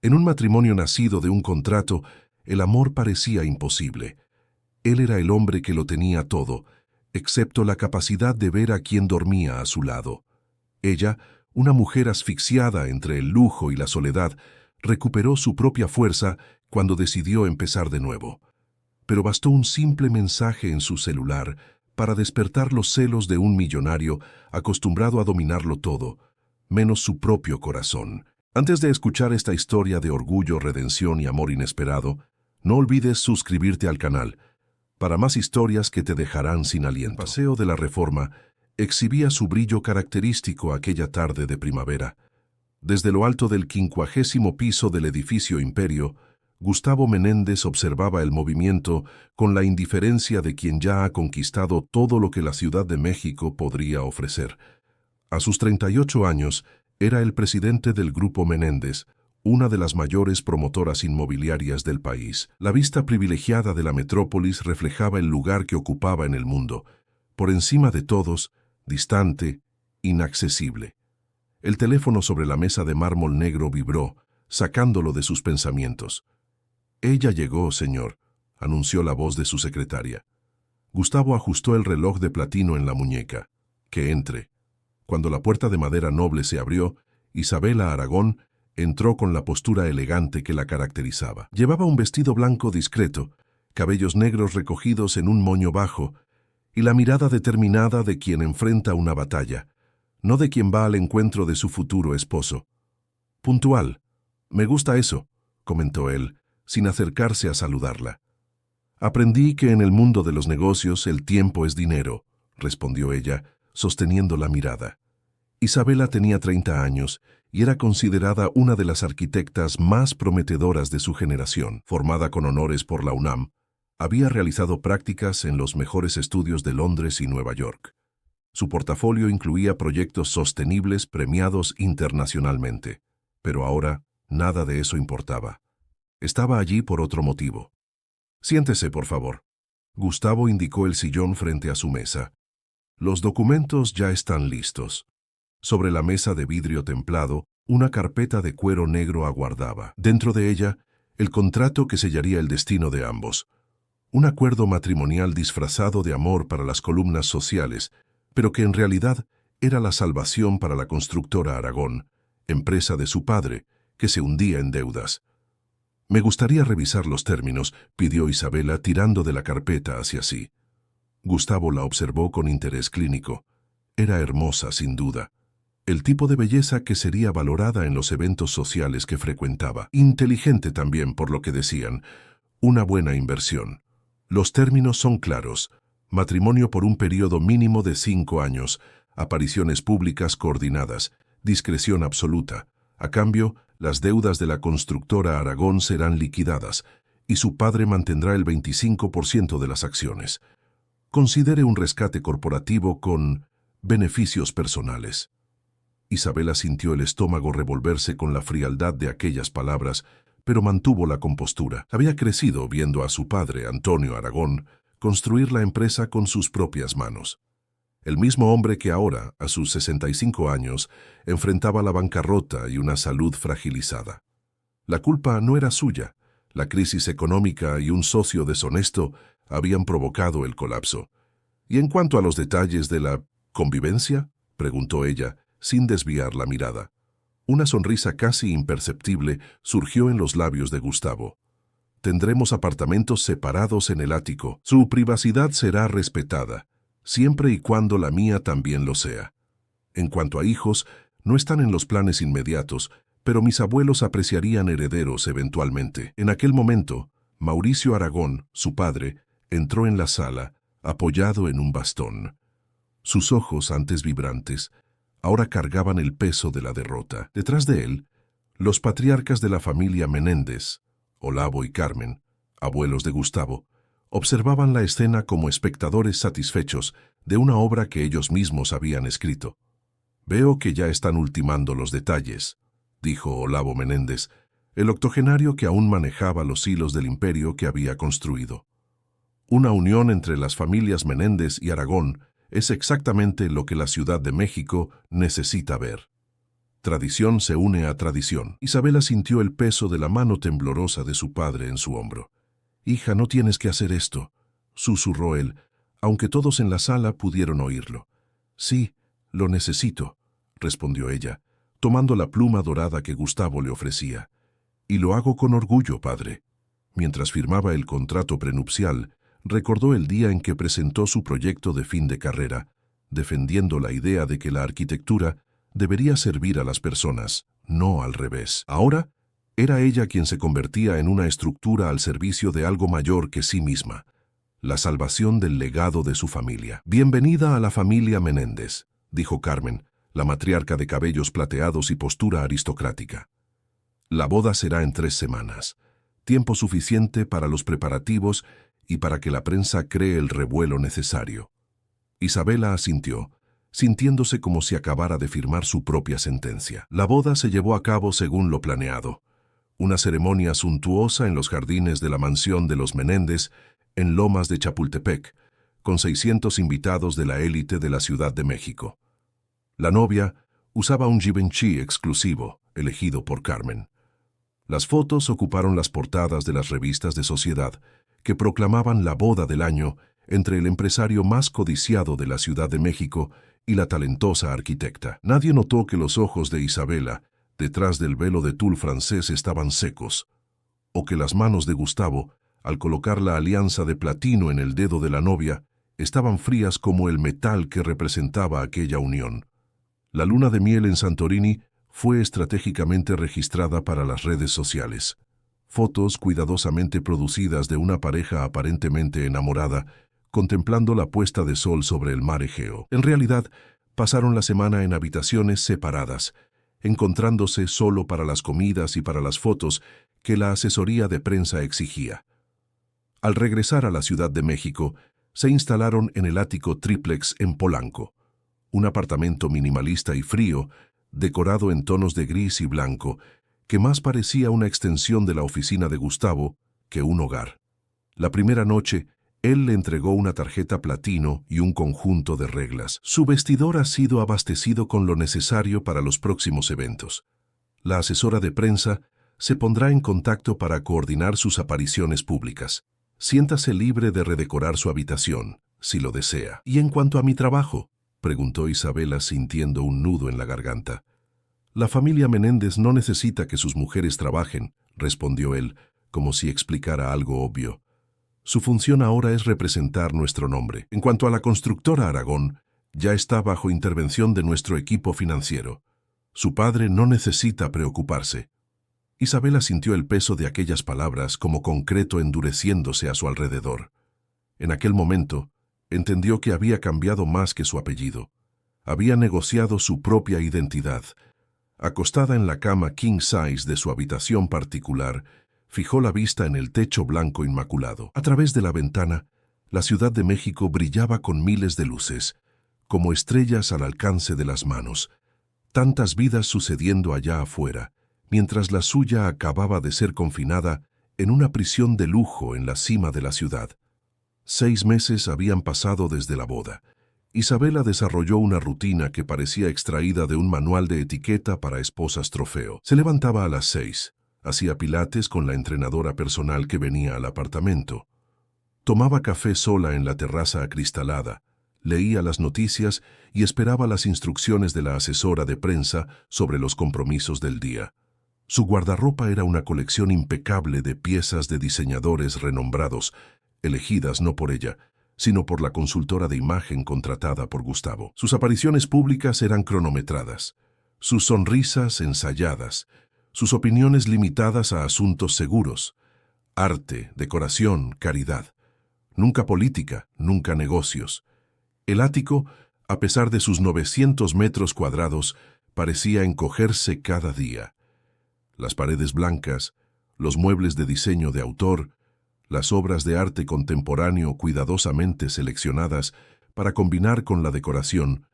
En un matrimonio nacido de un contrato, el amor parecía imposible. Él era el hombre que lo tenía todo, excepto la capacidad de ver a quien dormía a su lado. Ella, una mujer asfixiada entre el lujo y la soledad, recuperó su propia fuerza cuando decidió empezar de nuevo. Pero bastó un simple mensaje en su celular para despertar los celos de un millonario acostumbrado a dominarlo todo, menos su propio corazón. Antes de escuchar esta historia de orgullo, redención y amor inesperado, no olvides suscribirte al canal para más historias que te dejarán sin aliento. El Paseo de la Reforma exhibía su brillo característico aquella tarde de primavera. Desde lo alto del 50º piso del edificio Imperio, Gustavo Menéndez observaba el movimiento con la indiferencia de quien ya ha conquistado todo lo que la Ciudad de México podría ofrecer. A sus 38 años, era el presidente del Grupo Menéndez, una de las mayores promotoras inmobiliarias del país. La vista privilegiada de la metrópolis reflejaba el lugar que ocupaba en el mundo, por encima de todos, distante, inaccesible. El teléfono sobre la mesa de mármol negro vibró, sacándolo de sus pensamientos. «Ella llegó, señor», anunció la voz de su secretaria. Gustavo ajustó el reloj de platino en la muñeca. «Que entre». Cuando la puerta de madera noble se abrió, Isabela Aragón entró con la postura elegante que la caracterizaba. Llevaba un vestido blanco discreto, cabellos negros recogidos en un moño bajo, y la mirada determinada de quien enfrenta una batalla, no de quien va al encuentro de su futuro esposo. «Puntual. Me gusta eso», comentó él, sin acercarse a saludarla. «Aprendí que en el mundo de los negocios el tiempo es dinero», respondió ella, sosteniendo la mirada. Isabela tenía 30 años y era considerada una de las arquitectas más prometedoras de su generación. Formada con honores por la UNAM, había realizado prácticas en los mejores estudios de Londres y Nueva York. Su portafolio incluía proyectos sostenibles premiados internacionalmente, pero ahora nada de eso importaba. Estaba allí por otro motivo. «Siéntese, por favor». Gustavo indicó el sillón frente a su mesa. «Los documentos ya están listos». Sobre la mesa de vidrio templado, una carpeta de cuero negro aguardaba. Dentro de ella, el contrato que sellaría el destino de ambos. Un acuerdo matrimonial disfrazado de amor para las columnas sociales, pero que en realidad era la salvación para la constructora Aragón, empresa de su padre, que se hundía en deudas. «Me gustaría revisar los términos», pidió Isabela, tirando de la carpeta hacia sí. Gustavo la observó con interés clínico. Era hermosa, sin duda. El tipo de belleza que sería valorada en los eventos sociales que frecuentaba. Inteligente también, por lo que decían. Una buena inversión. Los términos son claros. Matrimonio por un periodo mínimo de 5 años, apariciones públicas coordinadas, discreción absoluta. A cambio, las deudas de la constructora Aragón serán liquidadas y su padre mantendrá el 25% de las acciones. Considere un rescate corporativo con beneficios personales. Isabela sintió el estómago revolverse con la frialdad de aquellas palabras, pero mantuvo la compostura. Había crecido viendo a su padre, Antonio Aragón, construir la empresa con sus propias manos. El mismo hombre que ahora, a sus 65 años, enfrentaba la bancarrota y una salud fragilizada. La culpa no era suya. La crisis económica y un socio deshonesto habían provocado el colapso. «¿Y en cuanto a los detalles de la convivencia?», preguntó ella, sin desviar la mirada. Una sonrisa casi imperceptible surgió en los labios de Gustavo. «Tendremos apartamentos separados en el ático. Su privacidad será respetada, siempre y cuando la mía también lo sea. En cuanto a hijos, no están en los planes inmediatos, pero mis abuelos apreciarían herederos eventualmente». En aquel momento, Mauricio Aragón, su padre, entró en la sala, apoyado en un bastón. Sus ojos, antes vibrantes, ahora cargaban el peso de la derrota. Detrás de él, los patriarcas de la familia Menéndez, Olavo y Carmen, abuelos de Gustavo, observaban la escena como espectadores satisfechos de una obra que ellos mismos habían escrito. «Veo que ya están ultimando los detalles», dijo Olavo Menéndez, el octogenario que aún manejaba los hilos del imperio que había construido. «Una unión entre las familias Menéndez y Aragón es exactamente lo que la Ciudad de México necesita ver». Tradición se une a tradición. Isabela sintió el peso de la mano temblorosa de su padre en su hombro. «Hija, no tienes que hacer esto», susurró él, aunque todos en la sala pudieron oírlo. «Sí, lo necesito», respondió ella, tomando la pluma dorada que Gustavo le ofrecía. «Y lo hago con orgullo, padre». Mientras firmaba el contrato prenupcial, recordó el día en que presentó su proyecto de fin de carrera, defendiendo la idea de que la arquitectura debería servir a las personas, no al revés. Ahora, era ella quien se convertía en una estructura al servicio de algo mayor que sí misma, la salvación del legado de su familia. «Bienvenida a la familia Menéndez», dijo Carmen, la matriarca de cabellos plateados y postura aristocrática. «La boda será en 3 semanas, tiempo suficiente para los preparativos y para que la prensa cree el revuelo necesario». Isabela asintió, sintiéndose como si acabara de firmar su propia sentencia. La boda se llevó a cabo según lo planeado. Una ceremonia suntuosa en los jardines de la mansión de los Menéndez, en Lomas de Chapultepec, con 600 invitados de la élite de la Ciudad de México. La novia usaba un Givenchy exclusivo, elegido por Carmen. Las fotos ocuparon las portadas de las revistas de sociedad, que proclamaban la boda del año entre el empresario más codiciado de la Ciudad de México y la talentosa arquitecta. Nadie notó que los ojos de Isabela, detrás del velo de tul francés, estaban secos, o que las manos de Gustavo, al colocar la alianza de platino en el dedo de la novia, estaban frías como el metal que representaba aquella unión. La luna de miel en Santorini fue estratégicamente registrada para las redes sociales. Fotos cuidadosamente producidas de una pareja aparentemente enamorada, contemplando la puesta de sol sobre el mar Egeo. En realidad, pasaron la semana en habitaciones separadas, encontrándose solo para las comidas y para las fotos que la asesoría de prensa exigía. Al regresar a la Ciudad de México, se instalaron en el ático triplex en Polanco, un apartamento minimalista y frío, decorado en tonos de gris y blanco, que más parecía una extensión de la oficina de Gustavo que un hogar. La primera noche, él le entregó una tarjeta platino y un conjunto de reglas. Su vestidor ha sido abastecido con lo necesario para los próximos eventos. La asesora de prensa se pondrá en contacto para coordinar sus apariciones públicas. Siéntase libre de redecorar su habitación, si lo desea. «¿Y en cuanto a mi trabajo?», preguntó Isabela sintiendo un nudo en la garganta. «La familia Menéndez no necesita que sus mujeres trabajen», respondió él, como si explicara algo obvio. «Su función ahora es representar nuestro nombre. En cuanto a la constructora Aragón, ya está bajo intervención de nuestro equipo financiero. Su padre no necesita preocuparse». Isabela sintió el peso de aquellas palabras como concreto endureciéndose a su alrededor. En aquel momento, entendió que había cambiado más que su apellido. Había negociado su propia identidad. Acostada en la cama king size de su habitación particular, fijó la vista en el techo blanco inmaculado. A través de la ventana, la Ciudad de México brillaba con miles de luces, como estrellas al alcance de las manos. Tantas vidas sucediendo allá afuera, mientras la suya acababa de ser confinada en una prisión de lujo en la cima de la ciudad. 6 meses habían pasado desde la boda. Isabela desarrolló una rutina que parecía extraída de un manual de etiqueta para esposas trofeo. Se levantaba a las 6, hacía pilates con la entrenadora personal que venía al apartamento. Tomaba café sola en la terraza acristalada, leía las noticias y esperaba las instrucciones de la asesora de prensa sobre los compromisos del día. Su guardarropa era una colección impecable de piezas de diseñadores renombrados, elegidas no por ella, sino por la consultora de imagen contratada por Gustavo. Sus apariciones públicas eran cronometradas, sus sonrisas ensayadas, sus opiniones limitadas a asuntos seguros, arte, decoración, caridad. Nunca política, nunca negocios. El ático, a pesar de sus 900 metros cuadrados, parecía encogerse cada día. Las paredes blancas, los muebles de diseño de autor, las obras de arte contemporáneo cuidadosamente seleccionadas para combinar con la decoración,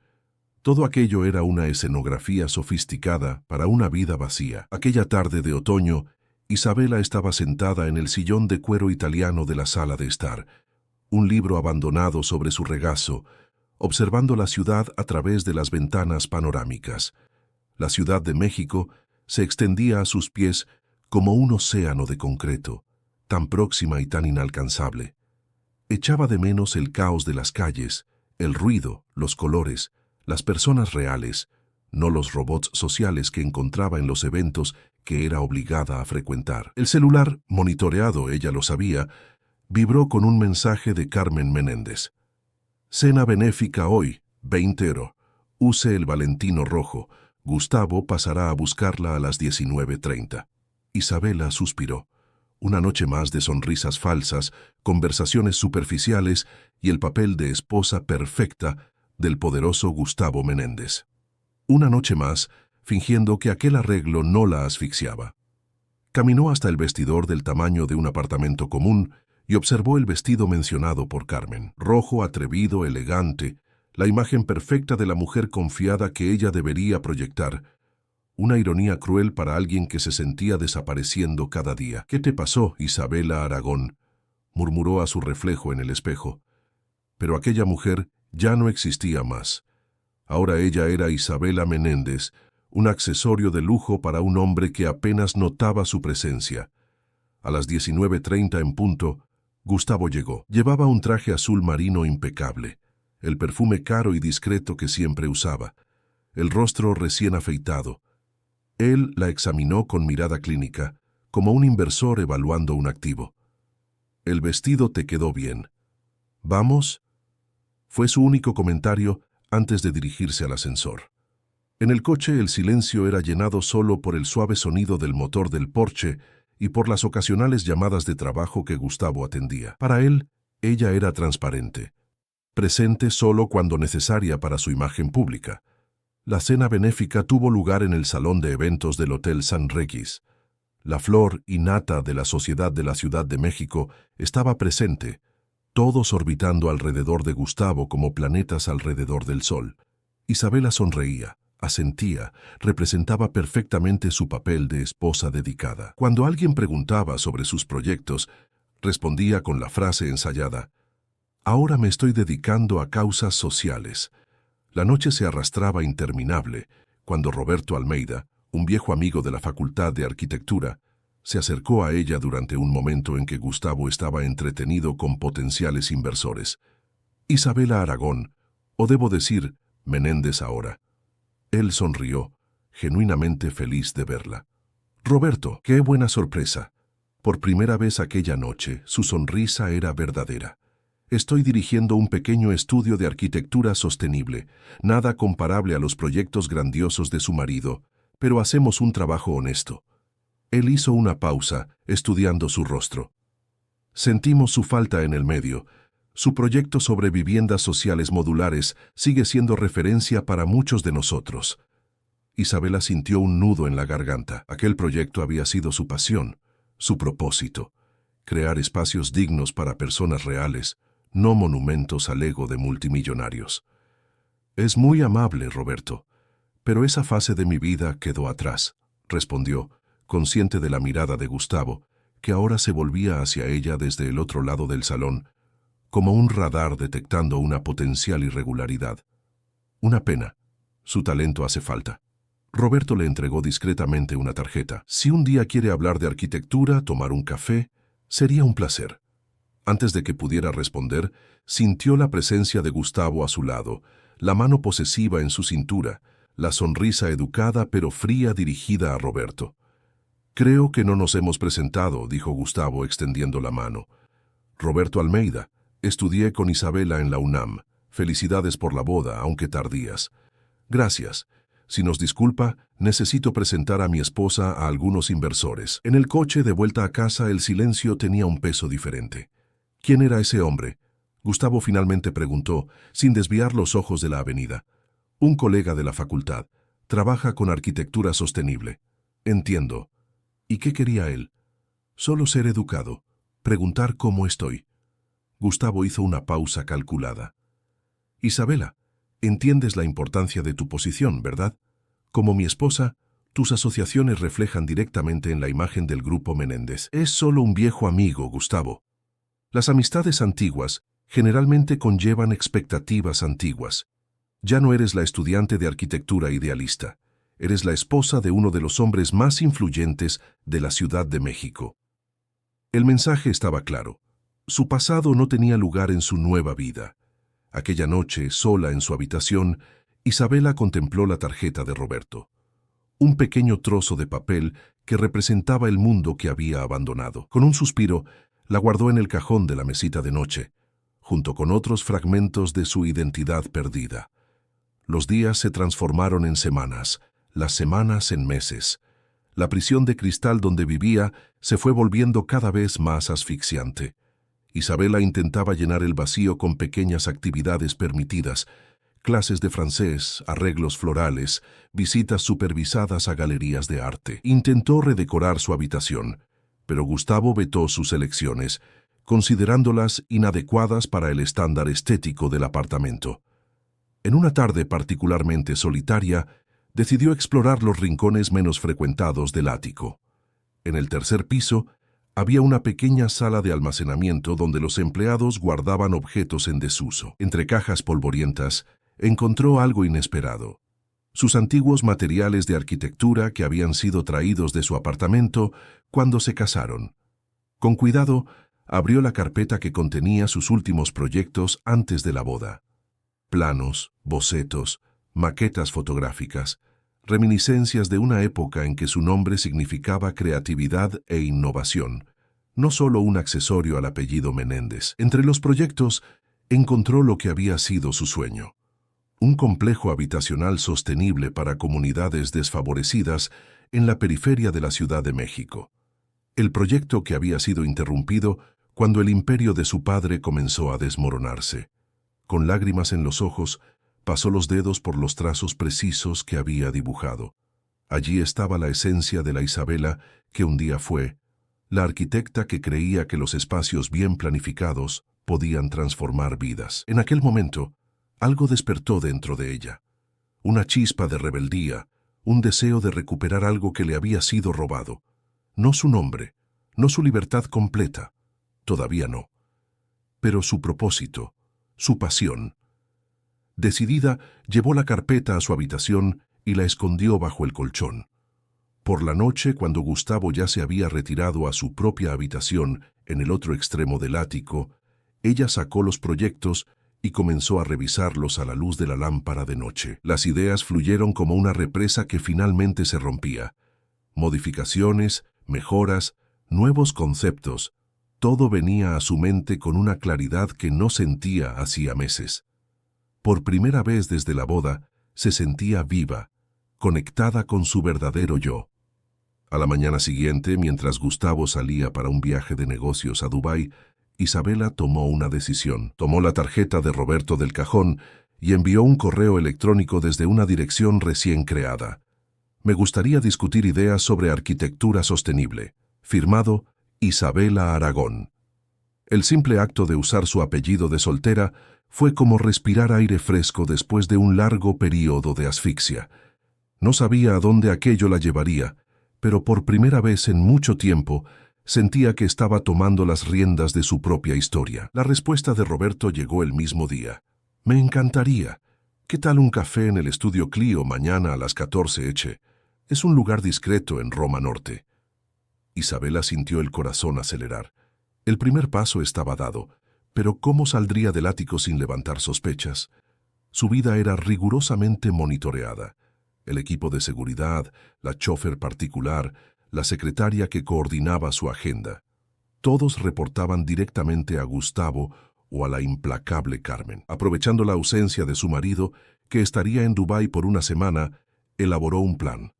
todo aquello era una escenografía sofisticada para una vida vacía. Aquella tarde de otoño, Isabela estaba sentada en el sillón de cuero italiano de la sala de estar, un libro abandonado sobre su regazo, observando la ciudad a través de las ventanas panorámicas. La Ciudad de México se extendía a sus pies como un océano de concreto, tan próxima y tan inalcanzable. Echaba de menos el caos de las calles, el ruido, los colores, las personas reales, no los robots sociales que encontraba en los eventos que era obligada a frecuentar. El celular, monitoreado, ella lo sabía, vibró con un mensaje de Carmen Menéndez. Cena benéfica hoy, 20 €. Use el Valentino rojo. Gustavo pasará a buscarla a las 19:30. Isabela suspiró. Una noche más de sonrisas falsas, conversaciones superficiales y el papel de esposa perfecta del poderoso Gustavo Menéndez. Una noche más, fingiendo que aquel arreglo no la asfixiaba. Caminó hasta el vestidor del tamaño de un apartamento común y observó el vestido mencionado por Carmen. Rojo, atrevido, elegante, la imagen perfecta de la mujer confiada que ella debería proyectar. Una ironía cruel para alguien que se sentía desapareciendo cada día. «¿Qué te pasó, Isabela Aragón?», murmuró a su reflejo en el espejo. Pero aquella mujer ya no existía más. Ahora ella era Isabela Menéndez, un accesorio de lujo para un hombre que apenas notaba su presencia. A las 19:30 en punto, Gustavo llegó. Llevaba un traje azul marino impecable, el perfume caro y discreto que siempre usaba, el rostro recién afeitado. Él la examinó con mirada clínica, como un inversor evaluando un activo. «El vestido te quedó bien. ¿Vamos?», fue su único comentario antes de dirigirse al ascensor. En el coche el silencio era llenado solo por el suave sonido del motor del Porsche y por las ocasionales llamadas de trabajo que Gustavo atendía. Para él, ella era transparente, presente solo cuando necesaria para su imagen pública. La cena benéfica tuvo lugar en el salón de eventos del Hotel San Regis. La flor y nata de la sociedad de la Ciudad de México estaba presente, todos orbitando alrededor de Gustavo como planetas alrededor del Sol. Isabela sonreía, asentía, representaba perfectamente su papel de esposa dedicada. Cuando alguien preguntaba sobre sus proyectos, respondía con la frase ensayada: «Ahora me estoy dedicando a causas sociales». La noche se arrastraba interminable cuando Roberto Almeida, un viejo amigo de la Facultad de Arquitectura, se acercó a ella durante un momento en que Gustavo estaba entretenido con potenciales inversores. «Isabela Aragón, o debo decir, Menéndez ahora». Él sonrió, genuinamente feliz de verla. «Roberto, qué buena sorpresa». Por primera vez aquella noche, su sonrisa era verdadera. «Estoy dirigiendo un pequeño estudio de arquitectura sostenible, nada comparable a los proyectos grandiosos de su marido, pero hacemos un trabajo honesto». Él hizo una pausa, estudiando su rostro. «Sentimos su falta en el medio. Su proyecto sobre viviendas sociales modulares sigue siendo referencia para muchos de nosotros». Isabela sintió un nudo en la garganta. Aquel proyecto había sido su pasión, su propósito: crear espacios dignos para personas reales, no monumentos al ego de multimillonarios. «Es muy amable, Roberto, pero esa fase de mi vida quedó atrás», respondió, consciente de la mirada de Gustavo, que ahora se volvía hacia ella desde el otro lado del salón, como un radar detectando una potencial irregularidad. «Una pena. Su talento hace falta». Roberto le entregó discretamente una tarjeta. «Si un día quiere hablar de arquitectura, tomar un café, sería un placer». Antes de que pudiera responder, sintió la presencia de Gustavo a su lado, la mano posesiva en su cintura, la sonrisa educada pero fría dirigida a Roberto. «Creo que no nos hemos presentado», dijo Gustavo extendiendo la mano. «Roberto Almeida. Estudié con Isabela en la UNAM. Felicidades por la boda, aunque tardías». «Gracias. Si nos disculpa, necesito presentar a mi esposa a algunos inversores». En el coche de vuelta a casa el silencio tenía un peso diferente. «¿Quién era ese hombre?», Gustavo finalmente preguntó, sin desviar los ojos de la avenida. «Un colega de la facultad. Trabaja con arquitectura sostenible». «Entiendo. ¿Y qué quería él?». «Solo ser educado. Preguntar cómo estoy». Gustavo hizo una pausa calculada. «Isabela, entiendes la importancia de tu posición, ¿verdad? Como mi esposa, tus asociaciones reflejan directamente en la imagen del Grupo Menéndez». «Es solo un viejo amigo, Gustavo». Las amistades antiguas generalmente conllevan expectativas antiguas. Ya no eres la estudiante de arquitectura idealista. Eres la esposa de uno de los hombres más influyentes de la Ciudad de México. El mensaje estaba claro. Su pasado no tenía lugar en su nueva vida. Aquella noche, sola en su habitación, Isabela contempló la tarjeta de Roberto. Un pequeño trozo de papel que representaba el mundo que había abandonado. Con un suspiro, la guardó en el cajón de la mesita de noche, junto con otros fragmentos de su identidad perdida. Los días se transformaron en semanas, las semanas en meses. La prisión de cristal donde vivía se fue volviendo cada vez más asfixiante. Isabela intentaba llenar el vacío con pequeñas actividades permitidas, clases de francés, arreglos florales, visitas supervisadas a galerías de arte. Intentó redecorar su habitación, pero Gustavo vetó sus elecciones, considerándolas inadecuadas para el estándar estético del apartamento. En una tarde particularmente solitaria, decidió explorar los rincones menos frecuentados del ático. En el tercer piso, había una pequeña sala de almacenamiento donde los empleados guardaban objetos en desuso. Entre cajas polvorientas, encontró algo inesperado. Sus antiguos materiales de arquitectura que habían sido traídos de su apartamento cuando se casaron. Con cuidado, abrió la carpeta que contenía sus últimos proyectos antes de la boda. Planos, bocetos, maquetas fotográficas, reminiscencias de una época en que su nombre significaba creatividad e innovación, no solo un accesorio al apellido Menéndez. Entre los proyectos, encontró lo que había sido su sueño. Un complejo habitacional sostenible para comunidades desfavorecidas en la periferia de la Ciudad de México. El proyecto que había sido interrumpido cuando el imperio de su padre comenzó a desmoronarse. Con lágrimas en los ojos, pasó los dedos por los trazos precisos que había dibujado. Allí estaba la esencia de la Isabela que un día fue, la arquitecta que creía que los espacios bien planificados podían transformar vidas. En aquel momento, algo despertó dentro de ella. Una chispa de rebeldía, un deseo de recuperar algo que le había sido robado. No su nombre, no su libertad completa, todavía no. Pero su propósito, su pasión. Decidida, llevó la carpeta a su habitación y la escondió bajo el colchón. Por la noche, cuando Gustavo ya se había retirado a su propia habitación en el otro extremo del ático, ella sacó los proyectos y comenzó a revisarlos a la luz de la lámpara de noche. Las ideas fluyeron como una represa que finalmente se rompía. Modificaciones, mejoras, nuevos conceptos, todo venía a su mente con una claridad que no sentía hacía meses. Por primera vez desde la boda, se sentía viva, conectada con su verdadero yo. A la mañana siguiente, mientras Gustavo salía para un viaje de negocios a Dubái, Isabela tomó una decisión. Tomó la tarjeta de Roberto del cajón y envió un correo electrónico desde una dirección recién creada. Me gustaría discutir ideas sobre arquitectura sostenible. Firmado, Isabela Aragón. El simple acto de usar su apellido de soltera fue como respirar aire fresco después de un largo período de asfixia. No sabía a dónde aquello la llevaría, pero por primera vez en mucho tiempo sentía que estaba tomando las riendas de su propia historia. La respuesta de Roberto llegó el mismo día. Me encantaría. ¿Qué tal un café en el estudio Clio mañana a las 14 h? Es un lugar discreto en Roma Norte. Isabela sintió el corazón acelerar. El primer paso estaba dado, pero ¿cómo saldría del ático sin levantar sospechas? Su vida era rigurosamente monitoreada. El equipo de seguridad, la chófer particular, la secretaria que coordinaba su agenda. Todos reportaban directamente a Gustavo o a la implacable Carmen. Aprovechando la ausencia de su marido, que estaría en Dubái por una semana, elaboró un plan.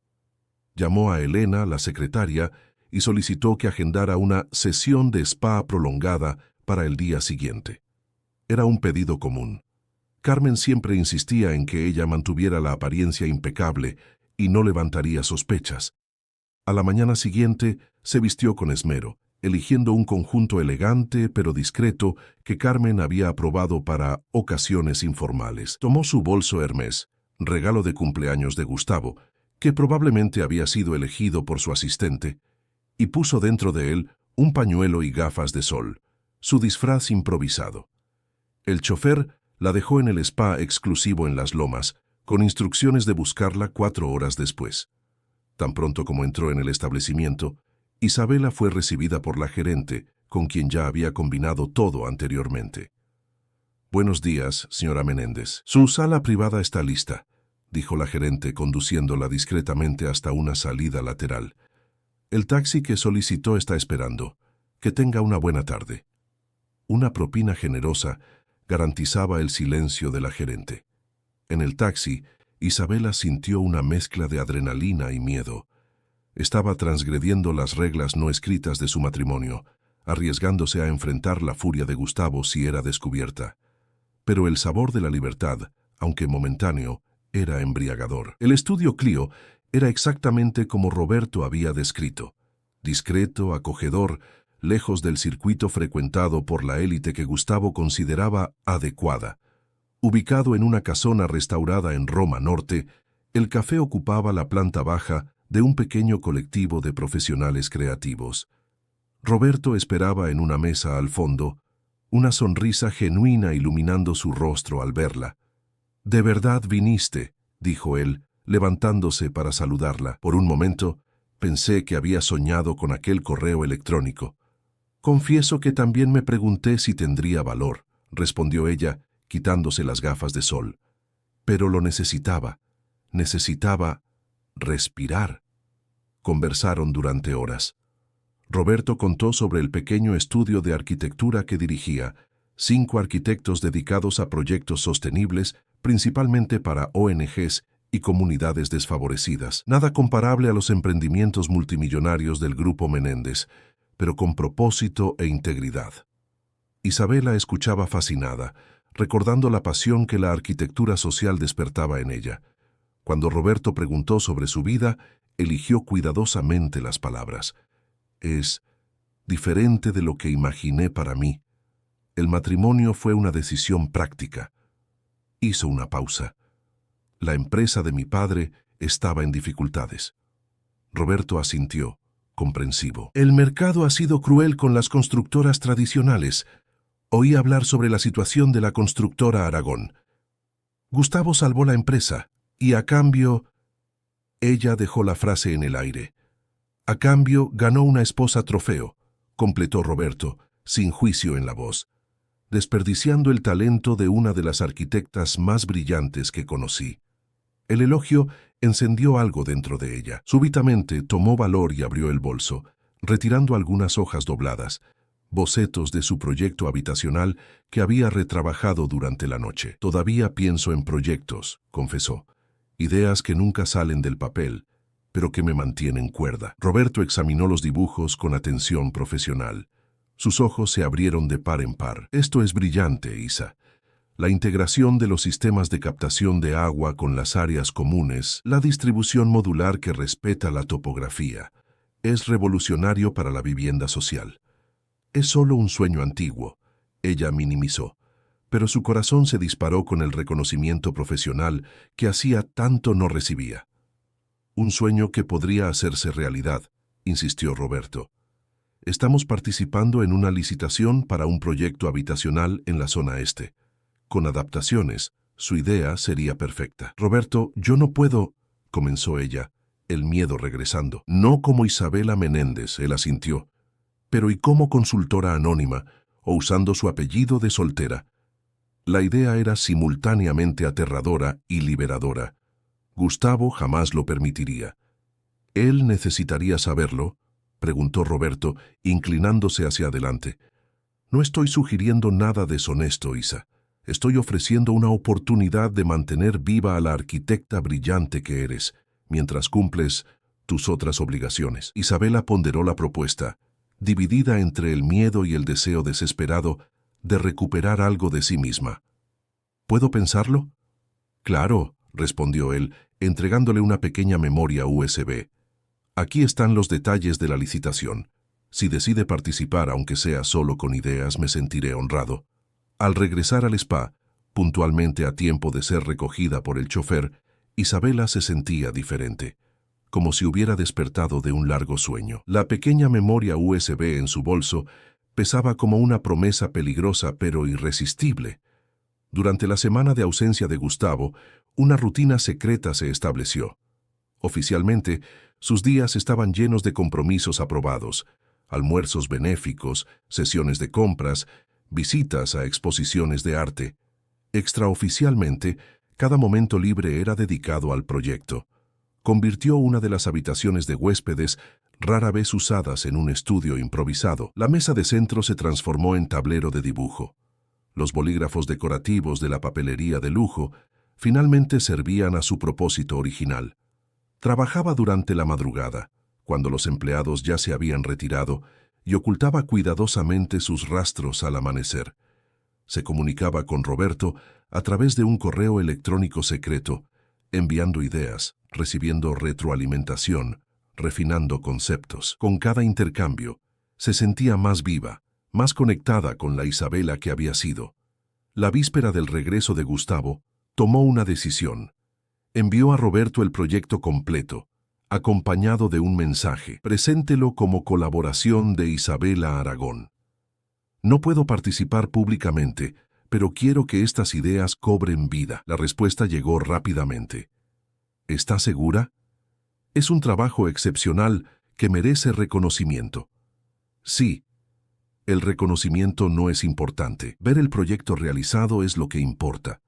Llamó a Elena, la secretaria, y solicitó que agendara una sesión de spa prolongada para el día siguiente. Era un pedido común. Carmen siempre insistía en que ella mantuviera la apariencia impecable y no levantaría sospechas. A la mañana siguiente se vistió con esmero, eligiendo un conjunto elegante pero discreto que Carmen había aprobado para ocasiones informales. Tomó su bolso Hermès, regalo de cumpleaños de Gustavo, que probablemente había sido elegido por su asistente, y puso dentro de él un pañuelo y gafas de sol, su disfraz improvisado. El chofer la dejó en el spa exclusivo en Las Lomas, con instrucciones de buscarla 4 horas después. Tan pronto como entró en el establecimiento, Isabela fue recibida por la gerente, con quien ya había combinado todo anteriormente. «Buenos días, señora Menéndez. Su sala privada está lista», dijo la gerente, conduciéndola discretamente hasta una salida lateral. «El taxi que solicitó está esperando. Que tenga una buena tarde». Una propina generosa garantizaba el silencio de la gerente. En el taxi, Isabela sintió una mezcla de adrenalina y miedo. Estaba transgrediendo las reglas no escritas de su matrimonio, arriesgándose a enfrentar la furia de Gustavo si era descubierta. Pero el sabor de la libertad, aunque momentáneo, era embriagador. El estudio Clio era exactamente como Roberto había descrito. Discreto, acogedor, lejos del circuito frecuentado por la élite que Gustavo consideraba adecuada. Ubicado en una casona restaurada en Roma Norte, el café ocupaba la planta baja de un pequeño colectivo de profesionales creativos. Roberto esperaba en una mesa al fondo, una sonrisa genuina iluminando su rostro al verla. «¿De verdad viniste?», dijo él, levantándose para saludarla. «Por un momento, pensé que había soñado con aquel correo electrónico». «Confieso que también me pregunté si tendría valor», respondió ella, quitándose las gafas de sol. «Pero lo necesitaba. Necesitaba respirar». Conversaron durante horas. Roberto contó sobre el pequeño estudio de arquitectura que dirigía, 5 arquitectos dedicados a proyectos sostenibles, principalmente para ONGs y comunidades desfavorecidas. Nada comparable a los emprendimientos multimillonarios del Grupo Menéndez, pero con propósito e integridad. Isabela escuchaba fascinada, recordando la pasión que la arquitectura social despertaba en ella. Cuando Roberto preguntó sobre su vida, eligió cuidadosamente las palabras. «Es diferente de lo que imaginé para mí. El matrimonio fue una decisión práctica». Hizo una pausa. «La empresa de mi padre estaba en dificultades». Roberto asintió, comprensivo. «El mercado ha sido cruel con las constructoras tradicionales. Oí hablar sobre la situación de la constructora Aragón. Gustavo salvó la empresa, y a cambio...» Ella dejó la frase en el aire. «A cambio, ganó una esposa trofeo», completó Roberto, sin juicio en la voz, desperdiciando el talento de una de las arquitectas más brillantes que conocí. El elogio encendió algo dentro de ella. Súbitamente tomó valor y abrió el bolso, retirando algunas hojas dobladas, bocetos de su proyecto habitacional que había retrabajado durante la noche. «Todavía pienso en proyectos», confesó, «ideas que nunca salen del papel, pero que me mantienen cuerda». Roberto examinó los dibujos con atención profesional. Sus ojos se abrieron de par en par. «Esto es brillante, Isa. La integración de los sistemas de captación de agua con las áreas comunes, la distribución modular que respeta la topografía, es revolucionario para la vivienda social». «Es solo un sueño antiguo», ella minimizó, pero su corazón se disparó con el reconocimiento profesional que hacía tanto no recibía. «Un sueño que podría hacerse realidad», insistió Roberto. «Estamos participando en una licitación para un proyecto habitacional en la zona este. Con adaptaciones, su idea sería perfecta». «Roberto, yo no puedo», comenzó ella, el miedo regresando. «No como Isabela Menéndez», él asintió. «Pero ¿y como consultora anónima, o usando su apellido de soltera?» La idea era simultáneamente aterradora y liberadora. Gustavo jamás lo permitiría. «¿Él necesitaría saberlo?», preguntó Roberto, inclinándose hacia adelante. «No estoy sugiriendo nada deshonesto, Isa. Estoy ofreciendo una oportunidad de mantener viva a la arquitecta brillante que eres, mientras cumples tus otras obligaciones». Isabela ponderó la propuesta, dividida entre el miedo y el deseo desesperado de recuperar algo de sí misma. «¿Puedo pensarlo?». «Claro», respondió él, entregándole una pequeña memoria USB. «Aquí están los detalles de la licitación. Si decide participar, aunque sea solo con ideas, me sentiré honrado». Al regresar al spa, puntualmente a tiempo de ser recogida por el chofer, Isabela se sentía diferente, como si hubiera despertado de un largo sueño. La pequeña memoria USB en su bolso pesaba como una promesa peligrosa pero irresistible. Durante la semana de ausencia de Gustavo, Una rutina secreta se estableció. Oficialmente, sus días estaban llenos de compromisos aprobados, almuerzos benéficos, sesiones de compras, visitas a exposiciones de arte. Extraoficialmente, cada momento libre era dedicado al proyecto. Convirtió una de las habitaciones de huéspedes rara vez usadas en un estudio improvisado. La mesa de centro se transformó en tablero de dibujo. Los bolígrafos decorativos de la papelería de lujo finalmente servían a su propósito original. Trabajaba durante la madrugada, cuando los empleados ya se habían retirado, y ocultaba cuidadosamente sus rastros al amanecer. Se comunicaba con Roberto a través de un correo electrónico secreto, enviando ideas, recibiendo retroalimentación, refinando conceptos. Con cada intercambio, se sentía más viva, más conectada con la Isabela que había sido. La víspera del regreso de Gustavo, tomó una decisión. Envió a Roberto el proyecto completo, acompañado de un mensaje. Preséntelo como colaboración de Isabela Aragón. No puedo participar públicamente, pero quiero que estas ideas cobren vida. La respuesta llegó rápidamente. ¿Está segura? Es un trabajo excepcional que merece reconocimiento. Sí. El reconocimiento no es importante. Ver el proyecto realizado es lo que importa.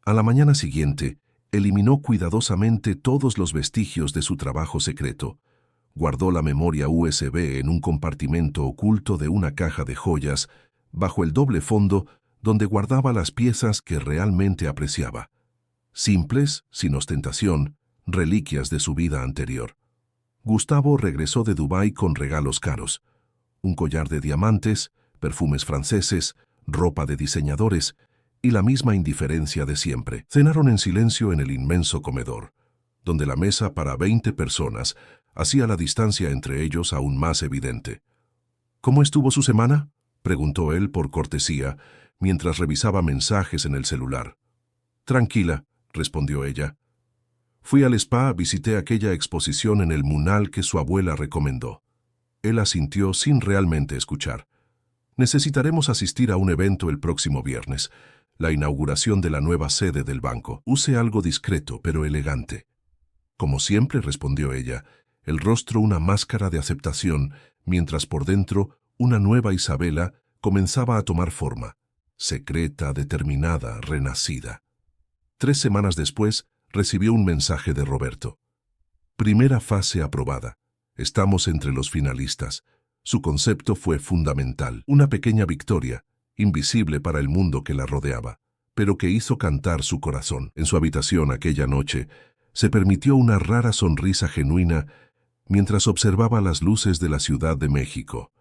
A la mañana siguiente, eliminó cuidadosamente todos los vestigios de su trabajo secreto. Guardó la memoria USB en un compartimento oculto de una caja de joyas, bajo el doble fondo donde guardaba las piezas que realmente apreciaba. Simples, sin ostentación, reliquias de su vida anterior. Gustavo regresó de Dubái con regalos caros. Un collar de diamantes, perfumes franceses, ropa de diseñadores y la misma indiferencia de siempre. Cenaron en silencio en el inmenso comedor, donde la mesa para 20 personas hacía la distancia entre ellos aún más evidente. ¿Cómo estuvo su semana?, preguntó él por cortesía, mientras revisaba mensajes en el celular. Tranquila, respondió ella. Fui al spa, visité aquella exposición en el Munal que su abuela recomendó. Él asintió sin realmente escuchar. Necesitaremos asistir a un evento el próximo viernes, la inauguración de la nueva sede del banco. Use algo discreto pero elegante. Como siempre, respondió ella, el rostro una máscara de aceptación, mientras por dentro una nueva Isabela comenzaba a tomar forma, secreta, determinada, renacida. 3 semanas después, recibió un mensaje de Roberto. Primera fase aprobada. Estamos entre los finalistas. Su concepto fue fundamental, una pequeña victoria, invisible para el mundo que la rodeaba, pero que hizo cantar su corazón. En su habitación aquella noche, se permitió una rara sonrisa genuina mientras observaba las luces de la Ciudad de México.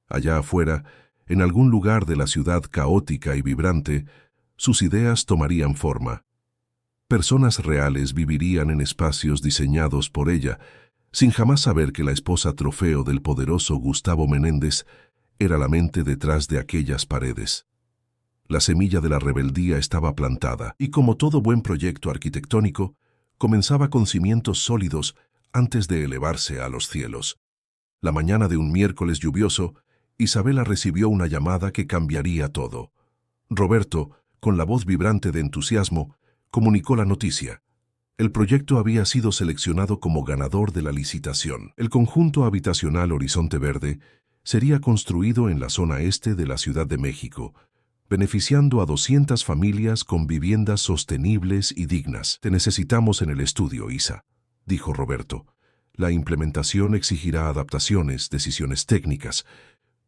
Allá afuera, en algún lugar de la ciudad caótica y vibrante, sus ideas tomarían forma. Personas reales vivirían en espacios diseñados por ella, sin jamás saber que la esposa trofeo del poderoso Gustavo Menéndez era la mente detrás de aquellas paredes. La semilla de la rebeldía estaba plantada, y como todo buen proyecto arquitectónico, comenzaba con cimientos sólidos antes de elevarse a los cielos. La mañana de un miércoles lluvioso, Isabela recibió una llamada que cambiaría todo. Roberto, con la voz vibrante de entusiasmo, comunicó la noticia. El proyecto había sido seleccionado como ganador de la licitación. El conjunto habitacional Horizonte Verde sería construido en la zona este de la Ciudad de México, beneficiando a 200 familias con viviendas sostenibles y dignas. Te necesitamos en el estudio, Isa, dijo Roberto. La implementación exigirá adaptaciones, decisiones técnicas.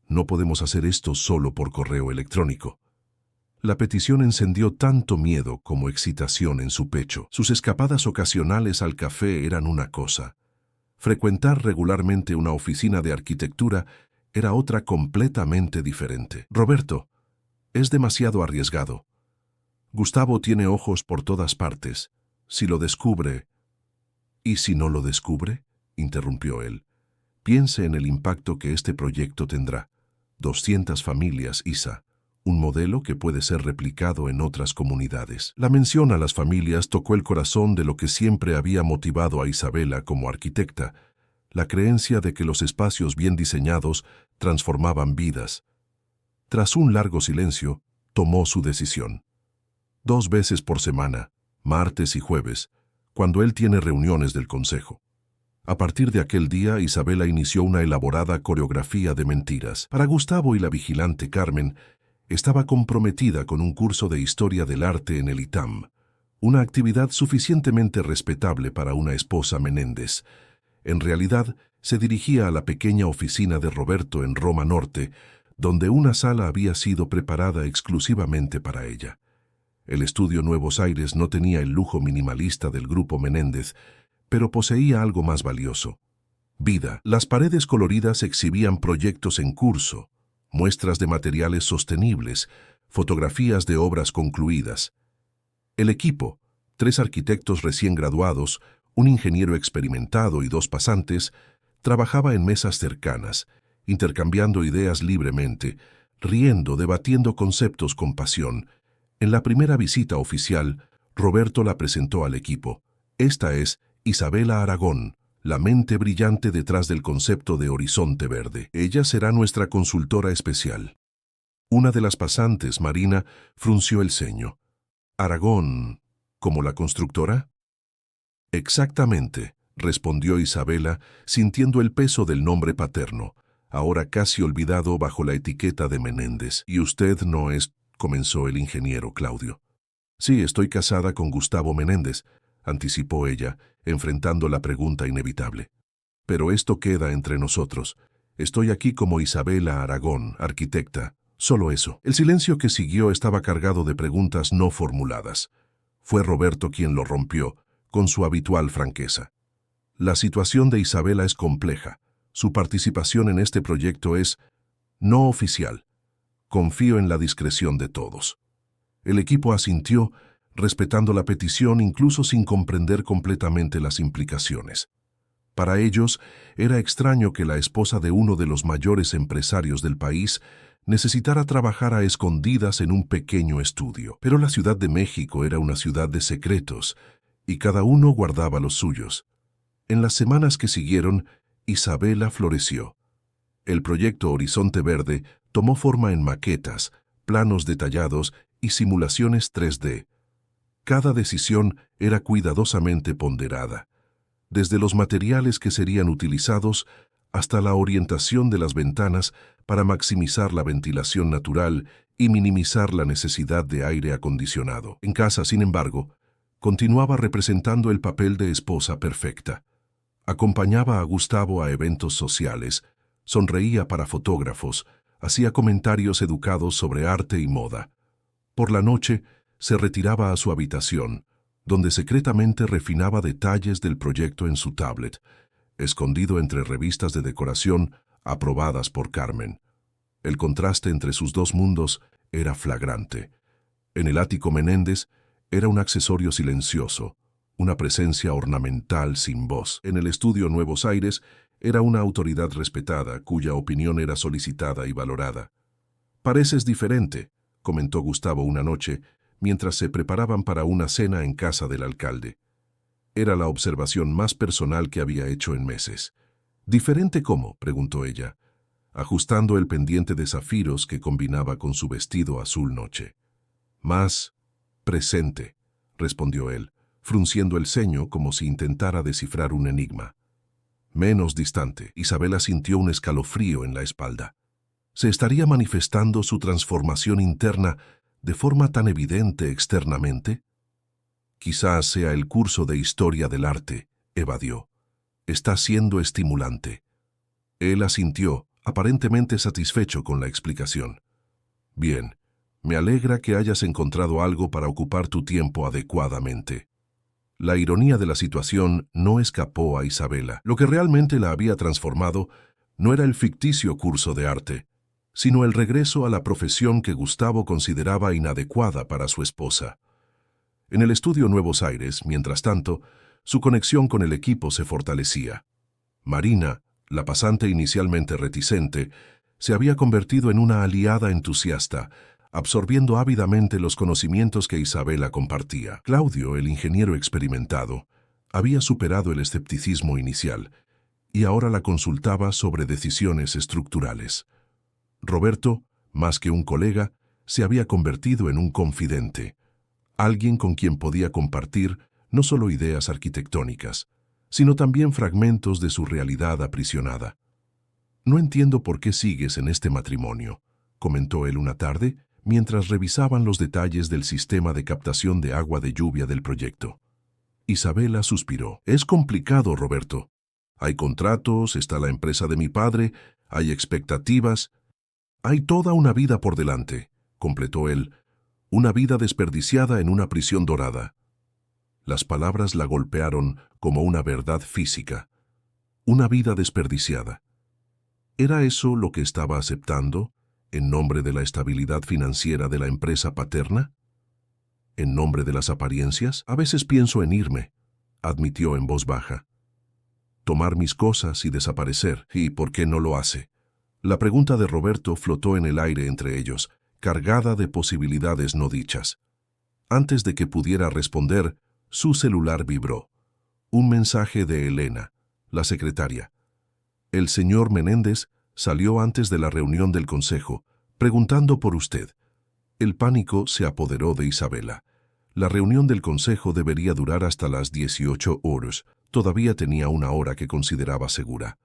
No podemos hacer esto solo por correo electrónico. La petición encendió tanto miedo como excitación en su pecho. Sus escapadas ocasionales al café eran una cosa. Frecuentar regularmente una oficina de arquitectura era otra completamente diferente. Roberto, es demasiado arriesgado. Gustavo tiene ojos por todas partes. Si lo descubre... ¿Y si no lo descubre?, interrumpió él. Piense en el impacto que este proyecto tendrá. 200 familias, Isa. Un modelo que puede ser replicado en otras comunidades. La mención a las familias tocó el corazón de lo que siempre había motivado a Isabela como arquitecta, la creencia de que los espacios bien diseñados transformaban vidas. Tras un largo silencio, tomó su decisión. 2 veces por semana, martes y jueves, cuando él tiene reuniones del consejo. A partir de aquel día, Isabela inició una elaborada coreografía de mentiras. Para Gustavo y la vigilante Carmen, estaba comprometida con un curso de historia del arte en el ITAM, una actividad suficientemente respetable para una esposa Menéndez. En realidad, se dirigía a la pequeña oficina de Roberto en Roma Norte, donde una sala había sido preparada exclusivamente para ella. El estudio Nuevos Aires no tenía el lujo minimalista del grupo Menéndez, pero poseía algo más valioso: vida. Las paredes coloridas exhibían proyectos en curso, muestras de materiales sostenibles, fotografías de obras concluidas. El equipo, 3 arquitectos recién graduados, un ingeniero experimentado y 2 pasantes, trabajaba en mesas cercanas, intercambiando ideas libremente, riendo, debatiendo conceptos con pasión. En la primera visita oficial, Roberto la presentó al equipo. Esta es Isabela Aragón, la mente brillante detrás del concepto de Horizonte Verde. Ella será nuestra consultora especial. Una de las pasantes, Marina, frunció el ceño. ¿Aragón, como la constructora? Exactamente, respondió Isabela, sintiendo el peso del nombre paterno, ahora casi olvidado bajo la etiqueta de Menéndez. ¿Y usted no es...? Comenzó el ingeniero Claudio. Sí, estoy casada con Gustavo Menéndez, anticipó ella, enfrentando la pregunta inevitable. Pero esto queda entre nosotros. Estoy aquí como Isabela Aragón, arquitecta. Solo eso. El silencio que siguió estaba cargado de preguntas no formuladas. Fue Roberto quien lo rompió, con su habitual franqueza. La situación de Isabela es compleja. Su participación en este proyecto es no oficial. Confío en la discreción de todos. El equipo asintió, respetando la petición incluso sin comprender completamente las implicaciones. Para ellos, era extraño que la esposa de uno de los mayores empresarios del país necesitara trabajar a escondidas en un pequeño estudio. Pero la Ciudad de México era una ciudad de secretos, y cada uno guardaba los suyos. En las semanas que siguieron, Isabela floreció. El proyecto Horizonte Verde tomó forma en maquetas, planos detallados y simulaciones 3D. Cada decisión era cuidadosamente ponderada, desde los materiales que serían utilizados hasta la orientación de las ventanas para maximizar la ventilación natural y minimizar la necesidad de aire acondicionado. En casa, sin embargo, continuaba representando el papel de esposa perfecta. Acompañaba a Gustavo a eventos sociales, sonreía para fotógrafos, hacía comentarios educados sobre arte y moda. Por la noche, se retiraba a su habitación, donde secretamente refinaba detalles del proyecto en su tablet, escondido entre revistas de decoración aprobadas por Carmen. El contraste entre sus dos mundos era flagrante. En el ático Menéndez era un accesorio silencioso, una presencia ornamental sin voz. En el estudio Nuevos Aires era una autoridad respetada, cuya opinión era solicitada y valorada. «Pareces diferente», comentó Gustavo una noche, mientras se preparaban para una cena en casa del alcalde. Era la observación más personal que había hecho en meses. «¿Diferente cómo?», preguntó ella, ajustando el pendiente de zafiros que combinaba con su vestido azul noche. «Más presente», respondió él, frunciendo el ceño como si intentara descifrar un enigma. «Menos distante». Isabela sintió un escalofrío en la espalda. ¿Se estaría manifestando su transformación interna de forma tan evidente externamente? «Quizás sea el curso de Historia del Arte», evadió. «Está siendo estimulante». Él asintió, aparentemente satisfecho con la explicación. «Bien, me alegra que hayas encontrado algo para ocupar tu tiempo adecuadamente». La ironía de la situación no escapó a Isabela. Lo que realmente la había transformado no era el ficticio curso de arte, sino el regreso a la profesión que Gustavo consideraba inadecuada para su esposa. En el estudio Nuevos Aires, mientras tanto, su conexión con el equipo se fortalecía. Marina, la pasante inicialmente reticente, se había convertido en una aliada entusiasta, absorbiendo ávidamente los conocimientos que Isabela compartía. Claudio, el ingeniero experimentado, había superado el escepticismo inicial y ahora la consultaba sobre decisiones estructurales. Roberto, más que un colega, se había convertido en un confidente. alguien con quien podía compartir no solo ideas arquitectónicas, sino también fragmentos de su realidad aprisionada. «No entiendo por qué sigues en este matrimonio», comentó él una tarde, mientras revisaban los detalles del sistema de captación de agua de lluvia del proyecto. Isabela suspiró. «Es complicado, Roberto. Hay contratos, está la empresa de mi padre, hay expectativas. Hay toda una vida por delante», completó él, «una vida desperdiciada en una prisión dorada». Las palabras la golpearon como una verdad física. Una vida desperdiciada. ¿Era eso lo que estaba aceptando en nombre de la estabilidad financiera de la empresa paterna? ¿En nombre de las apariencias? «A veces pienso en irme», admitió en voz baja. «Tomar mis cosas y desaparecer. ¿Y por qué no lo hace?». La pregunta de Roberto flotó en el aire entre ellos, cargada de posibilidades no dichas. Antes de que pudiera responder, su celular vibró. Un mensaje de Elena, la secretaria. «El señor Menéndez salió antes de la reunión del consejo, preguntando por usted». El pánico se apoderó de Isabela. La reunión del consejo debería durar hasta las 18 horas. Todavía tenía una hora que consideraba segura.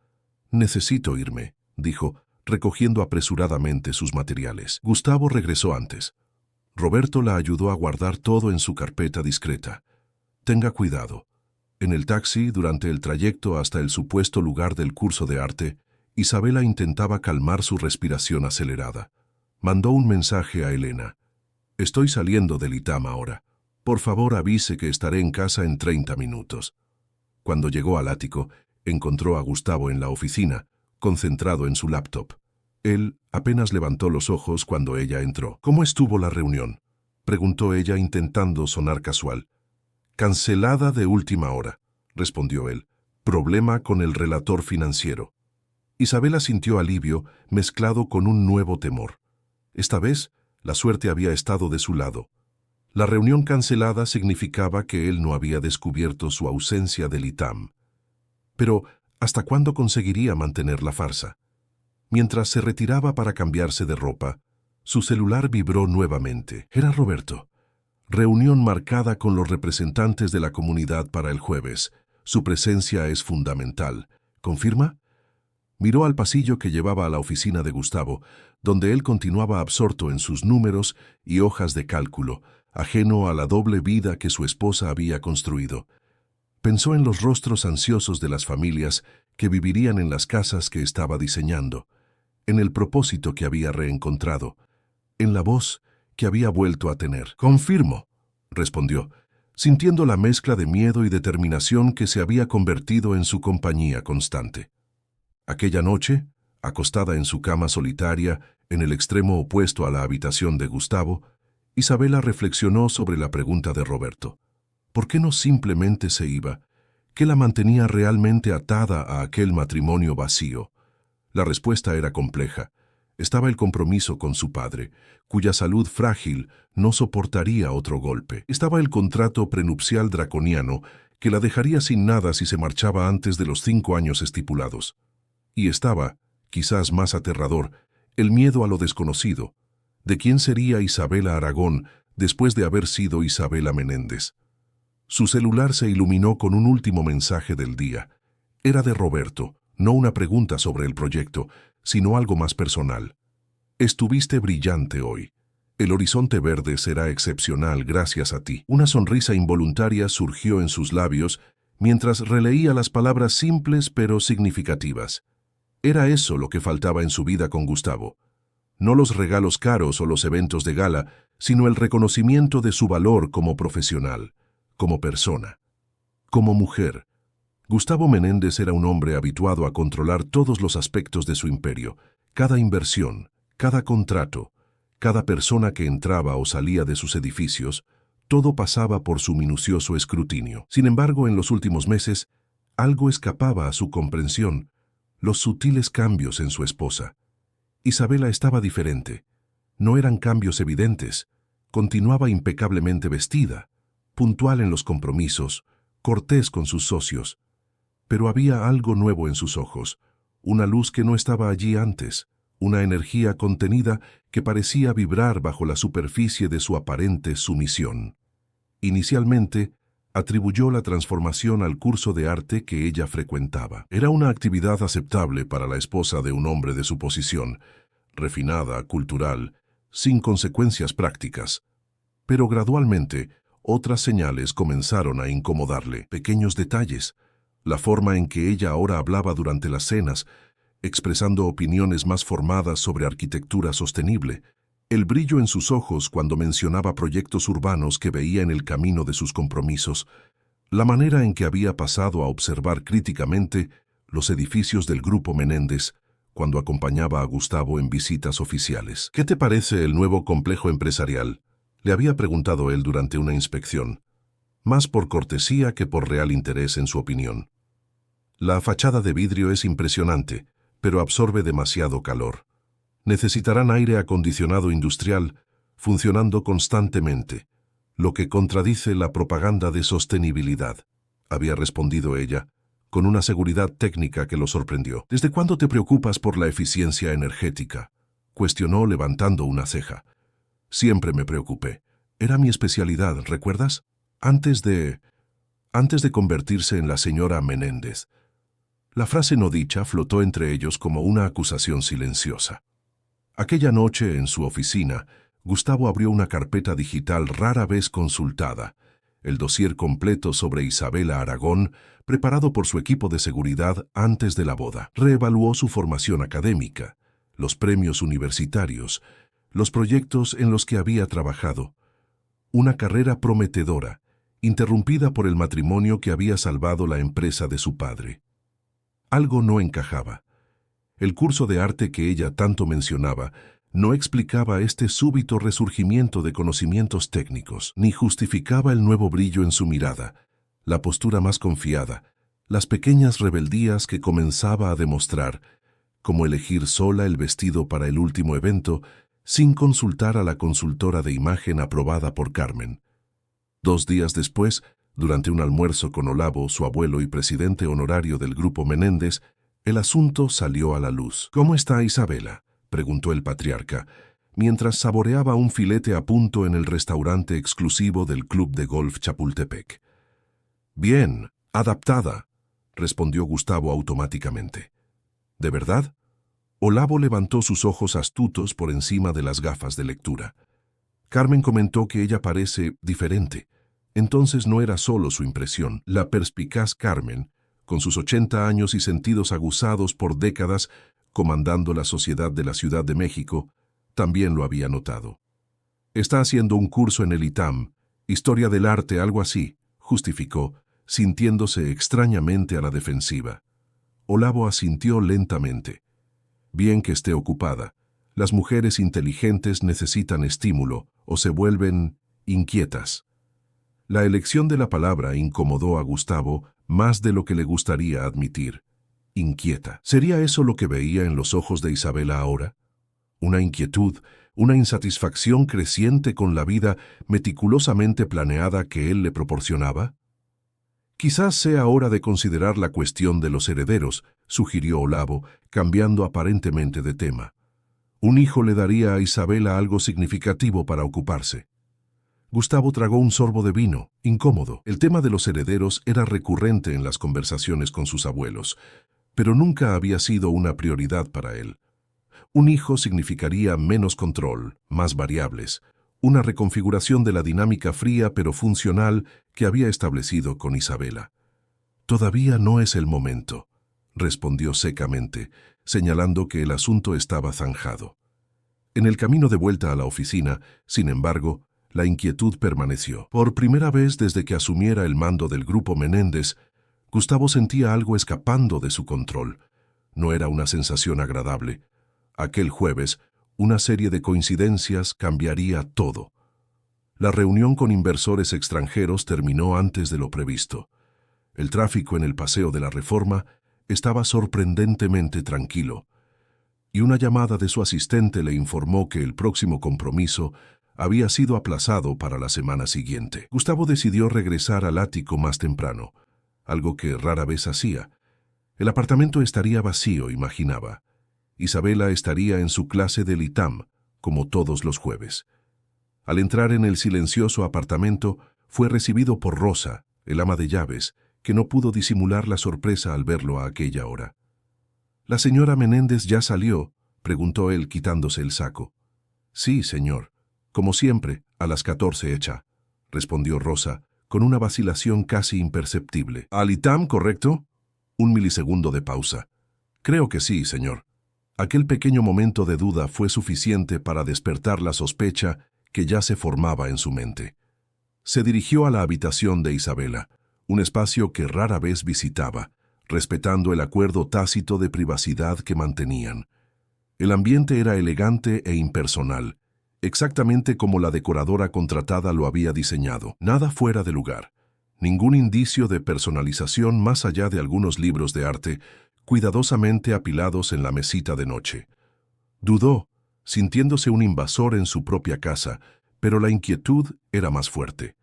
«Necesito irme», dijo, recogiendo apresuradamente sus materiales. Gustavo regresó antes. Roberto la ayudó a guardar todo en su carpeta discreta. «Tenga cuidado». En el taxi, durante el trayecto hasta el supuesto lugar del curso de arte, Isabela intentaba calmar su respiración acelerada. Mandó un mensaje a Elena. «Estoy saliendo del ITAM ahora. Por favor, avise que estaré en casa en 30 minutos». Cuando llegó al ático, encontró a Gustavo en la oficina, concentrado en su laptop. Él apenas levantó los ojos cuando ella entró. «¿Cómo estuvo la reunión?», preguntó ella intentando sonar casual. «Cancelada de última hora», respondió él. «Problema con el relator financiero». Isabela sintió alivio mezclado con un nuevo temor. Esta vez, la suerte había estado de su lado. La reunión cancelada significaba que él no había descubierto su ausencia del ITAM. Pero, ¿hasta cuándo conseguiría mantener la farsa? Mientras se retiraba para cambiarse de ropa, su celular vibró nuevamente. Era Roberto. «Reunión marcada con los representantes de la comunidad para el jueves. Su presencia es fundamental. ¿Confirma?». Miró al pasillo que llevaba a la oficina de Gustavo, donde él continuaba absorto en sus números y hojas de cálculo, ajeno a la doble vida que su esposa había construido. Pensó en los rostros ansiosos de las familias que vivirían en las casas que estaba diseñando, en el propósito que había reencontrado, en la voz que había vuelto a tener. «Confirmo», respondió, sintiendo la mezcla de miedo y determinación que se había convertido en su compañía constante. Aquella noche, acostada en su cama solitaria, en el extremo opuesto a la habitación de Gustavo, Isabela reflexionó sobre la pregunta de Roberto. ¿Por qué no simplemente se iba? ¿Qué la mantenía realmente atada a aquel matrimonio vacío? La respuesta era compleja. Estaba el compromiso con su padre, cuya salud frágil no soportaría otro golpe. Estaba el contrato prenupcial draconiano, que la dejaría sin nada si se marchaba antes de los 5 años estipulados. Y estaba, quizás más aterrador, el miedo a lo desconocido. ¿De quién sería Isabela Aragón después de haber sido Isabela Menéndez? Su celular se iluminó con un último mensaje del día. Era de Roberto, no una pregunta sobre el proyecto, sino algo más personal. «Estuviste brillante hoy. El horizonte verde será excepcional gracias a ti». Una sonrisa involuntaria surgió en sus labios mientras releía las palabras simples pero significativas. Era eso lo que faltaba en su vida con Gustavo. No los regalos caros o los eventos de gala, sino el reconocimiento de su valor como profesional, como persona, como mujer. Gustavo Menéndez era un hombre habituado a controlar todos los aspectos de su imperio, cada inversión, cada contrato, cada persona que entraba o salía de sus edificios, todo pasaba por su minucioso escrutinio. Sin embargo, en los últimos meses, algo escapaba a su comprensión, los sutiles cambios en su esposa. Isabela estaba diferente. No eran cambios evidentes. Continuaba impecablemente vestida, puntual en los compromisos, cortés con sus socios. Pero había algo nuevo en sus ojos, una luz que no estaba allí antes, una energía contenida que parecía vibrar bajo la superficie de su aparente sumisión. Inicialmente, atribuyó la transformación al curso de arte que ella frecuentaba. Era una actividad aceptable para la esposa de un hombre de su posición, refinada, cultural, sin consecuencias prácticas. Pero gradualmente, otras señales comenzaron a incomodarle. Pequeños detalles, la forma en que ella ahora hablaba durante las cenas, expresando opiniones más formadas sobre arquitectura sostenible, el brillo en sus ojos cuando mencionaba proyectos urbanos que veía en el camino de sus compromisos, la manera en que había pasado a observar críticamente los edificios del Grupo Menéndez cuando acompañaba a Gustavo en visitas oficiales. ¿Qué te parece el nuevo complejo empresarial?, le había preguntado él durante una inspección, más por cortesía que por real interés en su opinión. La fachada de vidrio es impresionante, pero absorbe demasiado calor. Necesitarán aire acondicionado industrial funcionando constantemente, lo que contradice la propaganda de sostenibilidad, había respondido ella, con una seguridad técnica que lo sorprendió. ¿Desde cuándo te preocupas por la eficiencia energética?, cuestionó levantando una ceja. Siempre me preocupé. Era mi especialidad, ¿recuerdas? Antes de convertirse en la señora Menéndez. La frase no dicha flotó entre ellos como una acusación silenciosa. Aquella noche, en su oficina, Gustavo abrió una carpeta digital rara vez consultada, el dossier completo sobre Isabela Aragón, preparado por su equipo de seguridad antes de la boda. Reevaluó su formación académica, los premios universitarios, los proyectos en los que había trabajado. Una carrera prometedora, interrumpida por el matrimonio que había salvado la empresa de su padre. Algo no encajaba. El curso de arte que ella tanto mencionaba no explicaba este súbito resurgimiento de conocimientos técnicos, ni justificaba el nuevo brillo en su mirada, la postura más confiada, las pequeñas rebeldías que comenzaba a demostrar, como elegir sola el vestido para el último evento, sin consultar a la consultora de imagen aprobada por Carmen. 2 días después, durante un almuerzo con Olavo, su abuelo y presidente honorario del Grupo Menéndez, el asunto salió a la luz. «¿Cómo está Isabela?», preguntó el patriarca, mientras saboreaba un filete a punto en el restaurante exclusivo del Club de Golf Chapultepec. «Bien, adaptada», respondió Gustavo automáticamente. «¿De verdad?». Olavo levantó sus ojos astutos por encima de las gafas de lectura. Carmen comentó que ella parece diferente. Entonces no era solo su impresión. La perspicaz Carmen, con sus 80 años y sentidos aguzados por décadas, comandando la sociedad de la Ciudad de México, también lo había notado. «Está haciendo un curso en el ITAM, Historia del Arte, algo así», justificó, sintiéndose extrañamente a la defensiva. Olavo asintió lentamente. «Bien que esté ocupada. Las mujeres inteligentes necesitan estímulo o se vuelven inquietas». La elección de la palabra incomodó a Gustavo más de lo que le gustaría admitir. Inquieta. ¿Sería eso lo que veía en los ojos de Isabela ahora? Una inquietud, una insatisfacción creciente con la vida meticulosamente planeada que él le proporcionaba. «Quizás sea hora de considerar la cuestión de los herederos», sugirió Olavo, cambiando aparentemente de tema. «Un hijo le daría a Isabela algo significativo para ocuparse». Gustavo tragó un sorbo de vino, incómodo. El tema de los herederos era recurrente en las conversaciones con sus abuelos, pero nunca había sido una prioridad para él. Un hijo significaría menos control, más variables, una reconfiguración de la dinámica fría pero funcional que había establecido con Isabela. «Todavía no es el momento», respondió secamente, señalando que el asunto estaba zanjado. En el camino de vuelta a la oficina, sin embargo, la inquietud permaneció. Por primera vez desde que asumiera el mando del Grupo Menéndez, Gustavo sentía algo escapando de su control. No era una sensación agradable. Aquel jueves, una serie de coincidencias cambiaría todo. La reunión con inversores extranjeros terminó antes de lo previsto. El tráfico en el Paseo de la Reforma estaba sorprendentemente tranquilo, y una llamada de su asistente le informó que el próximo compromiso había sido aplazado para la semana siguiente. Gustavo decidió regresar al ático más temprano, algo que rara vez hacía. El apartamento estaría vacío, imaginaba. Isabela estaría en su clase del ITAM, como todos los jueves. Al entrar en el silencioso apartamento, Fue recibido por Rosa, el ama de llaves, que no pudo disimular la sorpresa al verlo a aquella hora. «¿La señora Menéndez ya salió?», preguntó él quitándose el saco. «Sí, señor. Como siempre, a las 14 hecha», respondió Rosa, con una vacilación casi imperceptible. «¿Al ITAM, correcto?». Un milisegundo de pausa. «Creo que sí, señor». Aquel pequeño momento de duda fue suficiente para despertar la sospecha que ya se formaba en su mente. Se dirigió a la habitación de Isabela, un espacio que rara vez visitaba, respetando el acuerdo tácito de privacidad que mantenían. El ambiente era elegante e impersonal, exactamente como la decoradora contratada lo había diseñado. Nada fuera de lugar, ningún indicio de personalización más allá de algunos libros de arte cuidadosamente apilados en la mesita de noche. Dudó, sintiéndose un invasor en su propia casa, pero la inquietud era más fuerte.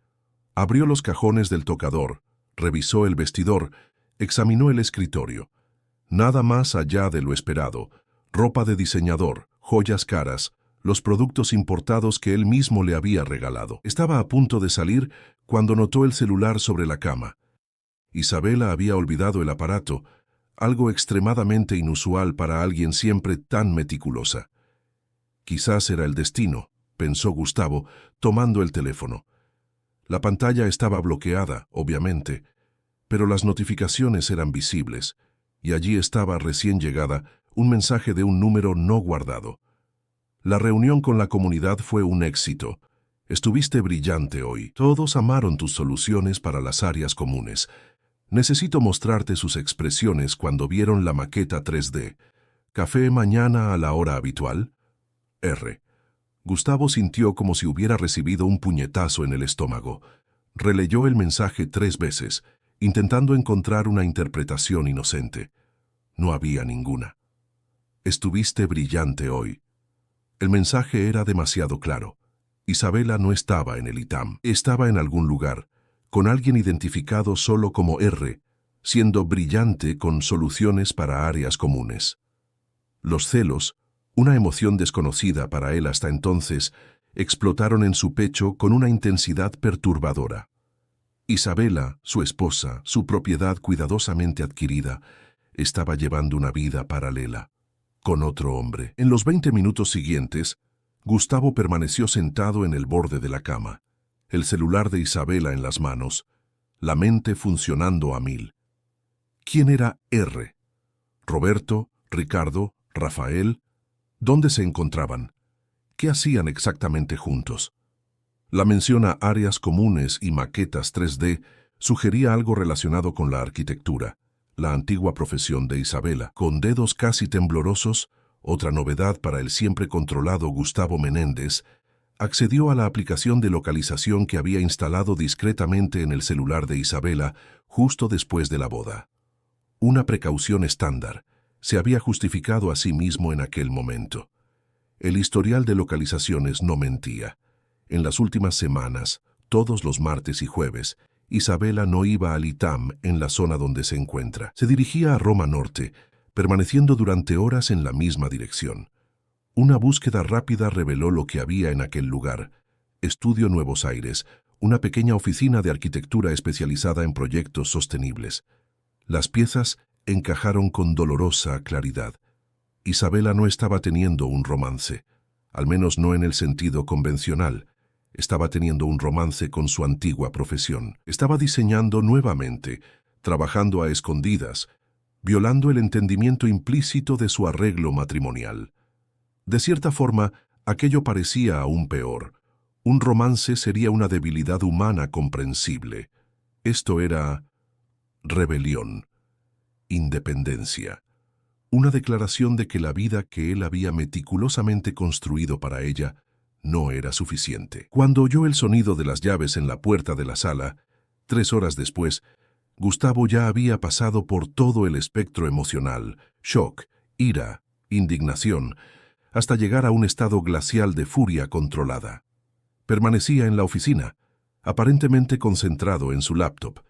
Abrió los cajones del tocador, revisó el vestidor, examinó el escritorio. Nada más allá de lo esperado: ropa de diseñador, joyas caras, los productos importados que él mismo le había regalado. Estaba a punto de salir cuando notó el celular sobre la cama. Isabela había olvidado el aparato, algo extremadamente inusual para alguien siempre tan meticulosa. Quizás era el destino, pensó Gustavo, tomando el teléfono. La pantalla estaba bloqueada, obviamente, pero las notificaciones eran visibles, y allí estaba, recién llegada, un mensaje de un número no guardado. La reunión con la comunidad fue un éxito. Estuviste brillante hoy. Todos amaron tus soluciones para las áreas comunes. Necesito mostrarte sus expresiones cuando vieron la maqueta 3D. ¿Café mañana a la hora habitual? R. Gustavo sintió como si hubiera recibido un puñetazo en el estómago. Releyó el mensaje 3 veces, intentando encontrar una interpretación inocente. No había ninguna. Estuviste brillante hoy. El mensaje era demasiado claro. Isabela no estaba en el ITAM. Estaba en algún lugar, con alguien identificado solo como R, siendo brillante con soluciones para áreas comunes. Los celos, una emoción desconocida para él hasta entonces, explotaron en su pecho con una intensidad perturbadora. Isabela, su esposa, su propiedad cuidadosamente adquirida, estaba llevando una vida paralela, con otro hombre. En los 20 minutos siguientes, Gustavo permaneció sentado en el borde de la cama, el celular de Isabela en las manos, la mente funcionando a 1000. ¿Quién era R? ¿Roberto? ¿Ricardo? ¿Rafael? ¿Dónde se encontraban? ¿Qué hacían exactamente juntos? La mención a áreas comunes y maquetas 3D sugería algo relacionado con la arquitectura, la antigua profesión de Isabela. Con dedos casi temblorosos, otra novedad para el siempre controlado Gustavo Menéndez, accedió a la aplicación de localización que había instalado discretamente en el celular de Isabela justo después de la boda. Una precaución estándar, se había justificado a sí mismo en aquel momento. El historial de localizaciones no mentía. En las últimas semanas, todos los martes y jueves, Isabela no iba al ITAM en la zona donde se encuentra. Se dirigía a Roma Norte, permaneciendo durante horas en la misma dirección. Una búsqueda rápida reveló lo que había en aquel lugar: Estudio Nuevos Aires, una pequeña oficina de arquitectura especializada en proyectos sostenibles. Las piezas encajaron con dolorosa claridad. Isabela no estaba teniendo un romance, al menos no en el sentido convencional. Estaba teniendo un romance con su antigua profesión. Estaba diseñando nuevamente, trabajando a escondidas, violando el entendimiento implícito de su arreglo matrimonial. De cierta forma, aquello parecía aún peor. Un romance sería una debilidad humana comprensible. Esto era rebelión, independencia. Una declaración de que la vida que él había meticulosamente construido para ella no era suficiente. Cuando oyó el sonido de las llaves en la puerta de la sala, 3 horas después, Gustavo ya había pasado por todo el espectro emocional: shock, ira, indignación, hasta llegar a un estado glacial de furia controlada. Permanecía en la oficina, aparentemente concentrado en su laptop,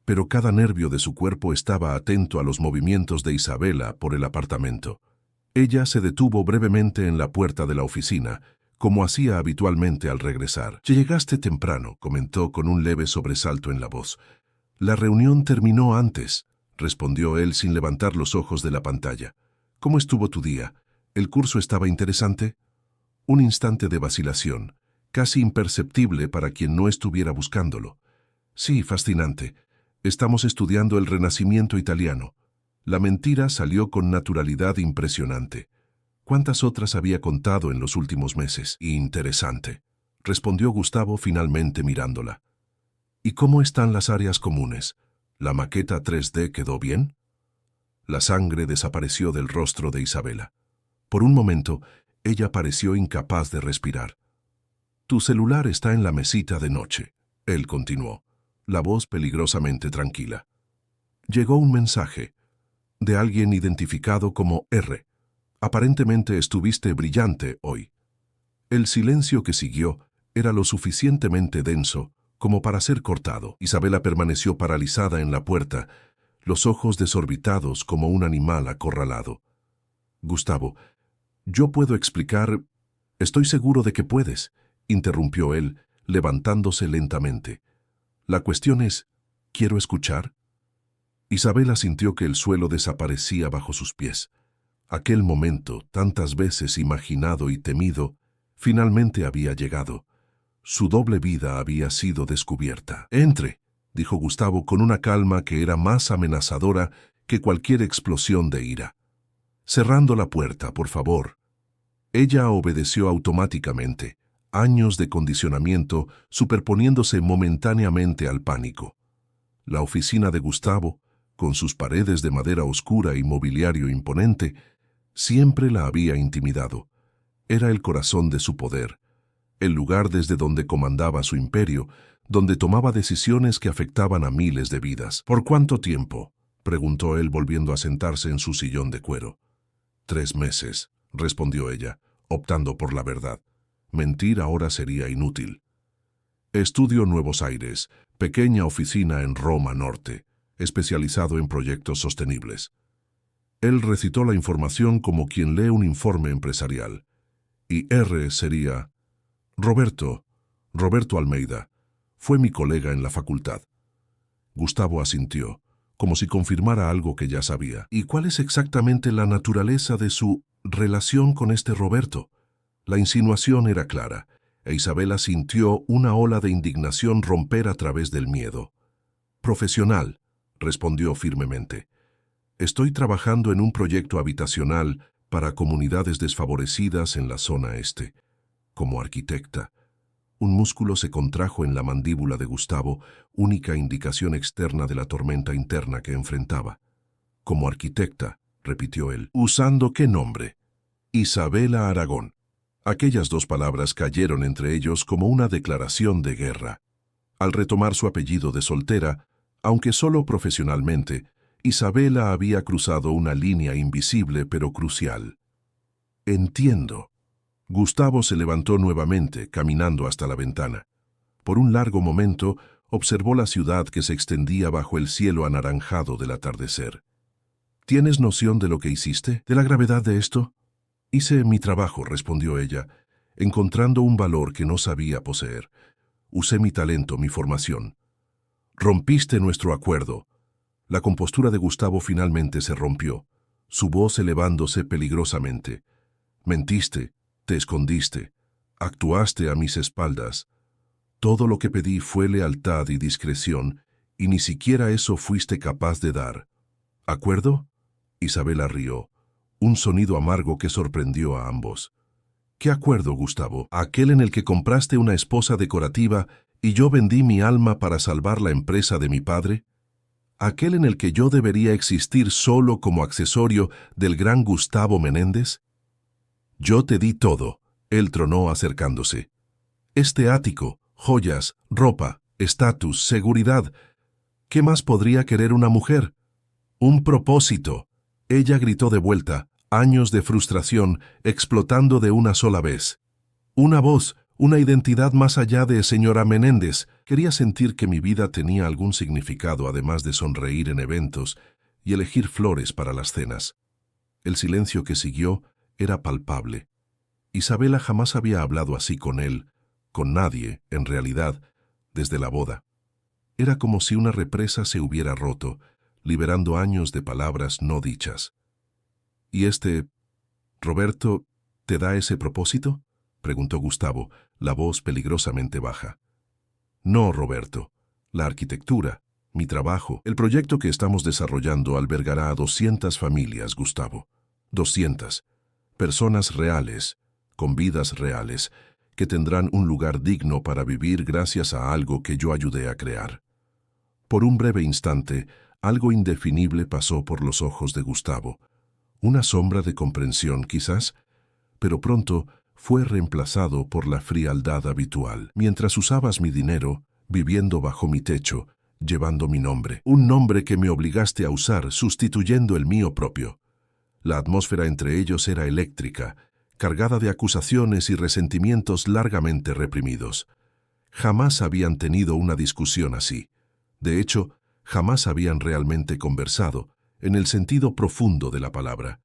pero cada nervio de su cuerpo estaba atento a los movimientos de Isabela por el apartamento. Ella se detuvo brevemente en la puerta de la oficina, como hacía habitualmente al regresar. «Llegaste temprano», comentó con un leve sobresalto en la voz. «La reunión terminó antes», respondió él sin levantar los ojos de la pantalla. «¿Cómo estuvo tu día? ¿El curso estaba interesante?» Un instante de vacilación, casi imperceptible para quien no estuviera buscándolo. «Sí, fascinante. Estamos estudiando el Renacimiento italiano». La mentira salió con naturalidad impresionante. ¿Cuántas otras había contado en los últimos meses? «Interesante», respondió Gustavo finalmente mirándola. «¿Y cómo están las áreas comunes? ¿La maqueta 3D quedó bien?» La sangre desapareció del rostro de Isabela. Por un momento, ella pareció incapaz de respirar. «Tu celular está en la mesita de noche», él continuó, la voz peligrosamente tranquila. «Llegó un mensaje de alguien identificado como R. Aparentemente estuviste brillante hoy». El silencio que siguió era lo suficientemente denso como para ser cortado. Isabela permaneció paralizada en la puerta, los ojos desorbitados como un animal acorralado. «Gustavo, yo puedo explicar...» «Estoy seguro de que puedes», interrumpió él, levantándose lentamente. «La cuestión es, ¿quiero escuchar?» Isabela sintió que el suelo desaparecía bajo sus pies. Aquel momento, tantas veces imaginado y temido, finalmente había llegado. Su doble vida había sido descubierta. «Entre», dijo Gustavo con una calma que era más amenazadora que cualquier explosión de ira. «Cerrando la puerta, por favor». Ella obedeció automáticamente, años de condicionamiento superponiéndose momentáneamente al pánico. La oficina de Gustavo, con sus paredes de madera oscura y mobiliario imponente, siempre la había intimidado. Era el corazón de su poder, el lugar desde donde comandaba su imperio, donde tomaba decisiones que afectaban a miles de vidas. «¿Por cuánto tiempo?», preguntó él volviendo a sentarse en su sillón de cuero. «3 meses», respondió ella, optando por la verdad. Mentir ahora sería inútil. «Estudio Nuevos Aires, pequeña oficina en Roma Norte, especializado en proyectos sostenibles». Él recitó la información como quien lee un informe empresarial. Y R sería... Roberto Almeida, fue mi colega en la facultad». Gustavo asintió, como si confirmara algo que ya sabía. «¿Y cuál es exactamente la naturaleza de su relación con este Roberto?» La insinuación era clara, e Isabela sintió una ola de indignación romper a través del miedo. «Profesional», respondió firmemente. «Estoy trabajando en un proyecto habitacional para comunidades desfavorecidas en la zona este. Como arquitecta». Un músculo se contrajo en la mandíbula de Gustavo, única indicación externa de la tormenta interna que enfrentaba. «Como arquitecta», repitió él. «¿Usando qué nombre?» «Isabela Aragón». Aquellas 2 palabras cayeron entre ellos como una declaración de guerra. Al retomar su apellido de soltera, aunque solo profesionalmente, Isabela había cruzado una línea invisible pero crucial. «Entiendo». Gustavo se levantó nuevamente, caminando hasta la ventana. Por un largo momento, observó la ciudad que se extendía bajo el cielo anaranjado del atardecer. «¿Tienes noción de lo que hiciste? ¿De la gravedad de esto?» «Hice mi trabajo», respondió ella, encontrando un valor que no sabía poseer. «Usé mi talento, mi formación». «Rompiste nuestro acuerdo». La compostura de Gustavo finalmente se rompió, su voz elevándose peligrosamente. «Mentiste, te escondiste, actuaste a mis espaldas. Todo lo que pedí fue lealtad y discreción, y ni siquiera eso fuiste capaz de dar. ¿Acuerdo?» Isabela rió, un sonido amargo que sorprendió a ambos. «¿Qué acuerdo, Gustavo? ¿Aquel en el que compraste una esposa decorativa y yo vendí mi alma para salvar la empresa de mi padre? ¿Aquel en el que yo debería existir solo como accesorio del gran Gustavo Menéndez?» «Yo te di todo», él tronó acercándose. «Este ático, joyas, ropa, estatus, seguridad. ¿Qué más podría querer una mujer? Un propósito». Ella gritó de vuelta, años de frustración explotando de una sola vez. «Una voz, una identidad más allá de señora Menéndez». Quería sentir que mi vida tenía algún significado además de sonreír en eventos y elegir flores para las cenas. El silencio que siguió era palpable. Isabela jamás había hablado así con él, con nadie, en realidad, desde la boda. Era como si una represa se hubiera roto, liberando años de palabras no dichas. ¿Y Roberto, te da ese propósito?, preguntó Gustavo, la voz peligrosamente baja. No, Roberto. La arquitectura, mi trabajo, el proyecto que estamos desarrollando albergará a 200 familias, Gustavo. 200. Personas reales, con vidas reales, que tendrán un lugar digno para vivir gracias a algo que yo ayudé a crear. Por un breve instante, algo indefinible pasó por los ojos de Gustavo. Una sombra de comprensión, quizás, pero pronto fue reemplazado por la frialdad habitual. Mientras usabas mi dinero, viviendo bajo mi techo, llevando mi nombre, un nombre que me obligaste a usar sustituyendo el mío propio. La atmósfera entre ellos era eléctrica, cargada de acusaciones y resentimientos largamente reprimidos. Jamás habían tenido una discusión así. De hecho, jamás habían realmente conversado, en el sentido profundo de la palabra.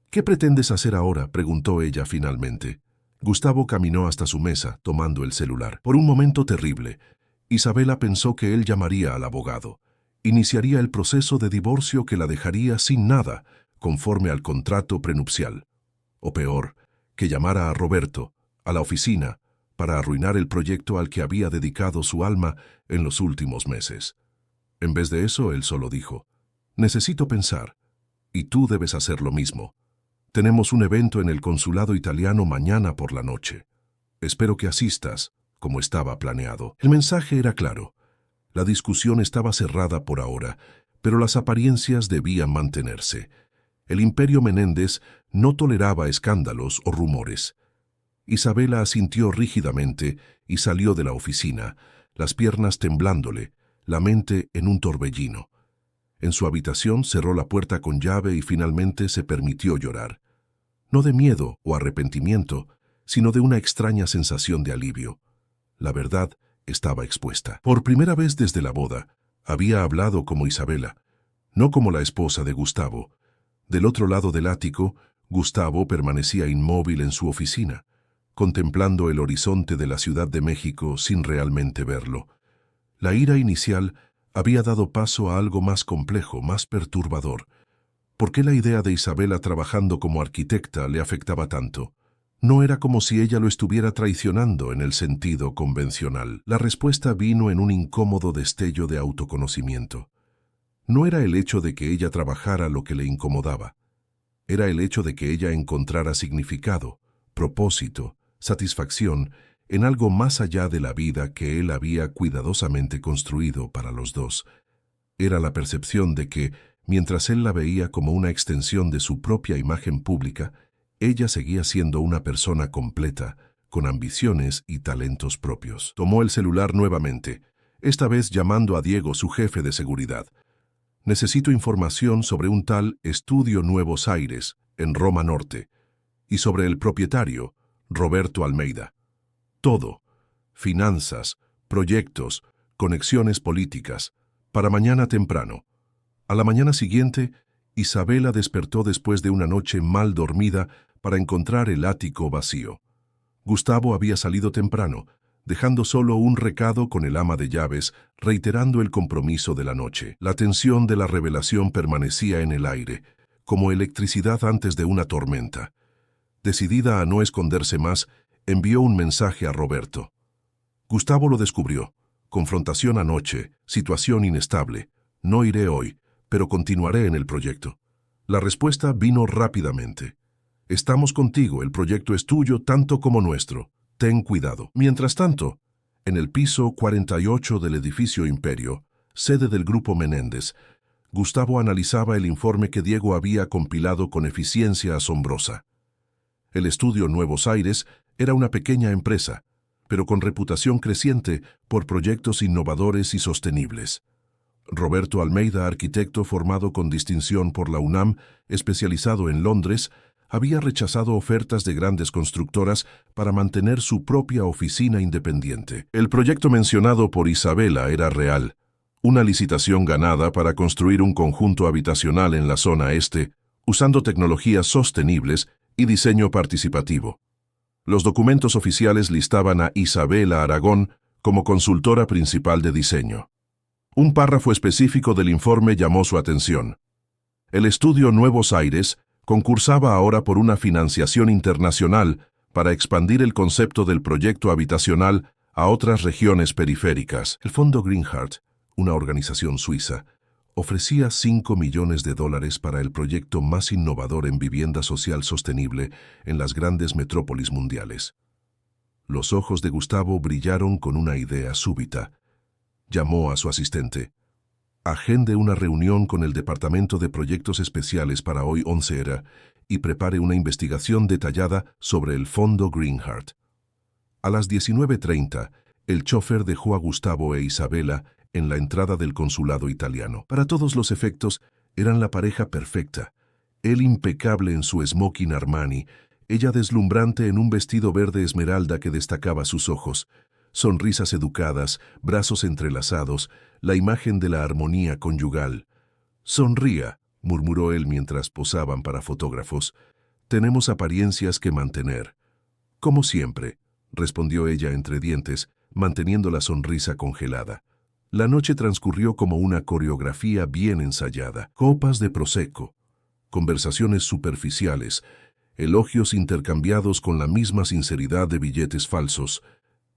¿Qué pretendes hacer ahora?, preguntó ella finalmente. Gustavo caminó hasta su mesa, tomando el celular. Por un momento terrible, Isabela pensó que él llamaría al abogado. Iniciaría el proceso de divorcio que la dejaría sin nada, conforme al contrato prenupcial. O peor, que llamara a Roberto, a la oficina, para arruinar el proyecto al que había dedicado su alma en los últimos meses. En vez de eso, él solo dijo: necesito pensar, y tú debes hacer lo mismo. Tenemos un evento en el consulado italiano mañana por la noche. Espero que asistas, como estaba planeado. El mensaje era claro. La discusión estaba cerrada por ahora, pero las apariencias debían mantenerse. El Imperio Menéndez no toleraba escándalos o rumores. Isabela asintió rígidamente y salió de la oficina, las piernas temblándole, la mente en un torbellino. En su habitación cerró la puerta con llave y finalmente se permitió llorar. No de miedo o arrepentimiento, sino de una extraña sensación de alivio. La verdad estaba expuesta. Por primera vez desde la boda, había hablado como Isabela, no como la esposa de Gustavo. Del otro lado del ático, Gustavo permanecía inmóvil en su oficina, contemplando el horizonte de la Ciudad de México sin realmente verlo. La ira inicial había dado paso a algo más complejo, más perturbador. ¿Por qué la idea de Isabela trabajando como arquitecta le afectaba tanto? No era como si ella lo estuviera traicionando en el sentido convencional. La respuesta vino en un incómodo destello de autoconocimiento. No era el hecho de que ella trabajara lo que le incomodaba. Era el hecho de que ella encontrara significado, propósito, satisfacción en algo más allá de la vida que él había cuidadosamente construido para los dos. Era la percepción de que, mientras él la veía como una extensión de su propia imagen pública, ella seguía siendo una persona completa, con ambiciones y talentos propios. Tomó el celular nuevamente, esta vez llamando a Diego, su jefe de seguridad. Necesito información sobre un tal Estudio Nuevos Aires, en Roma Norte, y sobre el propietario, Roberto Almeida. Todo, finanzas, proyectos, conexiones políticas, para mañana temprano. A la mañana siguiente, Isabela despertó después de una noche mal dormida para encontrar el ático vacío. Gustavo había salido temprano, dejando solo un recado con el ama de llaves, reiterando el compromiso de la noche. La tensión de la revelación permanecía en el aire, como electricidad antes de una tormenta. Decidida a no esconderse más, envió un mensaje a Roberto. Gustavo lo descubrió. Confrontación anoche, situación inestable. No iré hoy, pero continuaré en el proyecto. La respuesta vino rápidamente. Estamos contigo, el proyecto es tuyo tanto como nuestro. Ten cuidado. Mientras tanto, en el piso 48 del edificio Imperio, sede del Grupo Menéndez, Gustavo analizaba el informe que Diego había compilado con eficiencia asombrosa. El Estudio Nuevos Aires era una pequeña empresa, pero con reputación creciente por proyectos innovadores y sostenibles. Roberto Almeida, arquitecto formado con distinción por la UNAM, especializado en Londres, había rechazado ofertas de grandes constructoras para mantener su propia oficina independiente. El proyecto mencionado por Isabela era real, una licitación ganada para construir un conjunto habitacional en la zona este, usando tecnologías sostenibles y diseño participativo. Los documentos oficiales listaban a Isabela Aragón como consultora principal de diseño. Un párrafo específico del informe llamó su atención. El estudio Nuevos Aires concursaba ahora por una financiación internacional para expandir el concepto del proyecto habitacional a otras regiones periféricas. El Fondo Greenheart, una organización suiza, ofrecía $5 millones para el proyecto más innovador en vivienda social sostenible en las grandes metrópolis mundiales. Los ojos de Gustavo brillaron con una idea súbita. Llamó a su asistente. Agende una reunión con el Departamento de Proyectos Especiales para hoy 11 y prepare una investigación detallada sobre el Fondo Greenheart. A las 19:30, el chofer dejó a Gustavo e Isabela en la entrada del consulado italiano. Para todos los efectos, eran la pareja perfecta. Él impecable en su smoking Armani, ella deslumbrante en un vestido verde esmeralda que destacaba sus ojos. Sonrisas educadas, brazos entrelazados, la imagen de la armonía conyugal. «Sonría», murmuró él mientras posaban para fotógrafos. «Tenemos apariencias que mantener». «Como siempre», respondió ella entre dientes, manteniendo la sonrisa congelada. La noche transcurrió como una coreografía bien ensayada. Copas de prosecco, conversaciones superficiales, elogios intercambiados con la misma sinceridad de billetes falsos.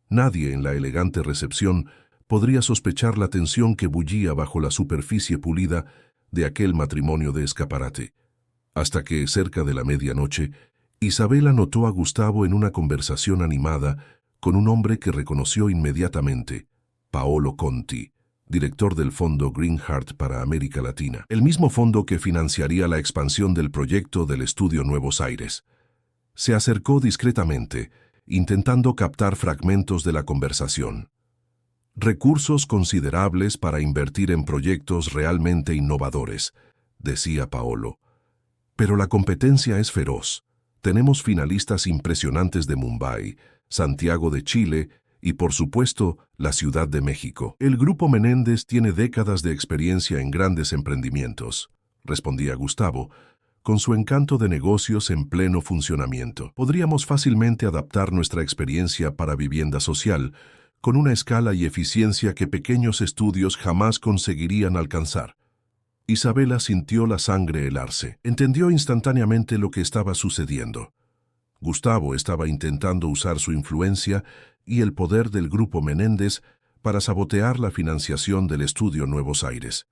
Nadie en la elegante recepción podría sospechar la tensión que bullía bajo la superficie pulida de aquel matrimonio de escaparate. Hasta que, cerca de la medianoche, Isabela notó a Gustavo en una conversación animada con un hombre que reconoció inmediatamente, Paolo Conti, director del Fondo Greenheart para América Latina, el mismo fondo que financiaría la expansión del proyecto del estudio Nuevos Aires. Se acercó discretamente, intentando captar fragmentos de la conversación. «Recursos considerables para invertir en proyectos realmente innovadores», decía Paolo. «Pero la competencia es feroz. Tenemos finalistas impresionantes de Mumbai, Santiago de Chile y, por supuesto, la Ciudad de México. El Grupo Menéndez tiene décadas de experiencia en grandes emprendimientos», respondía Gustavo, con su encanto de negocios en pleno funcionamiento. «Podríamos fácilmente adaptar nuestra experiencia para vivienda social, con una escala y eficiencia que pequeños estudios jamás conseguirían alcanzar». Isabela sintió la sangre helarse. Entendió instantáneamente lo que estaba sucediendo. Gustavo estaba intentando usar su influencia y el poder del Grupo Menéndez para sabotear la financiación del estudio Nuevos Aires.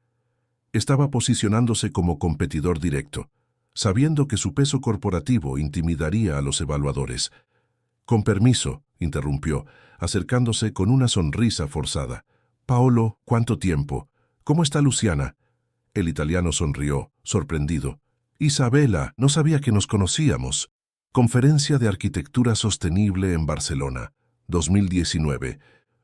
Estaba posicionándose como competidor directo, sabiendo que su peso corporativo intimidaría a los evaluadores. «Con permiso», interrumpió, acercándose con una sonrisa forzada. «Paolo, ¿cuánto tiempo? ¿Cómo está Luciana?» El italiano sonrió, sorprendido. «Isabela, no sabía que nos conocíamos». Conferencia de Arquitectura Sostenible en Barcelona, 2019.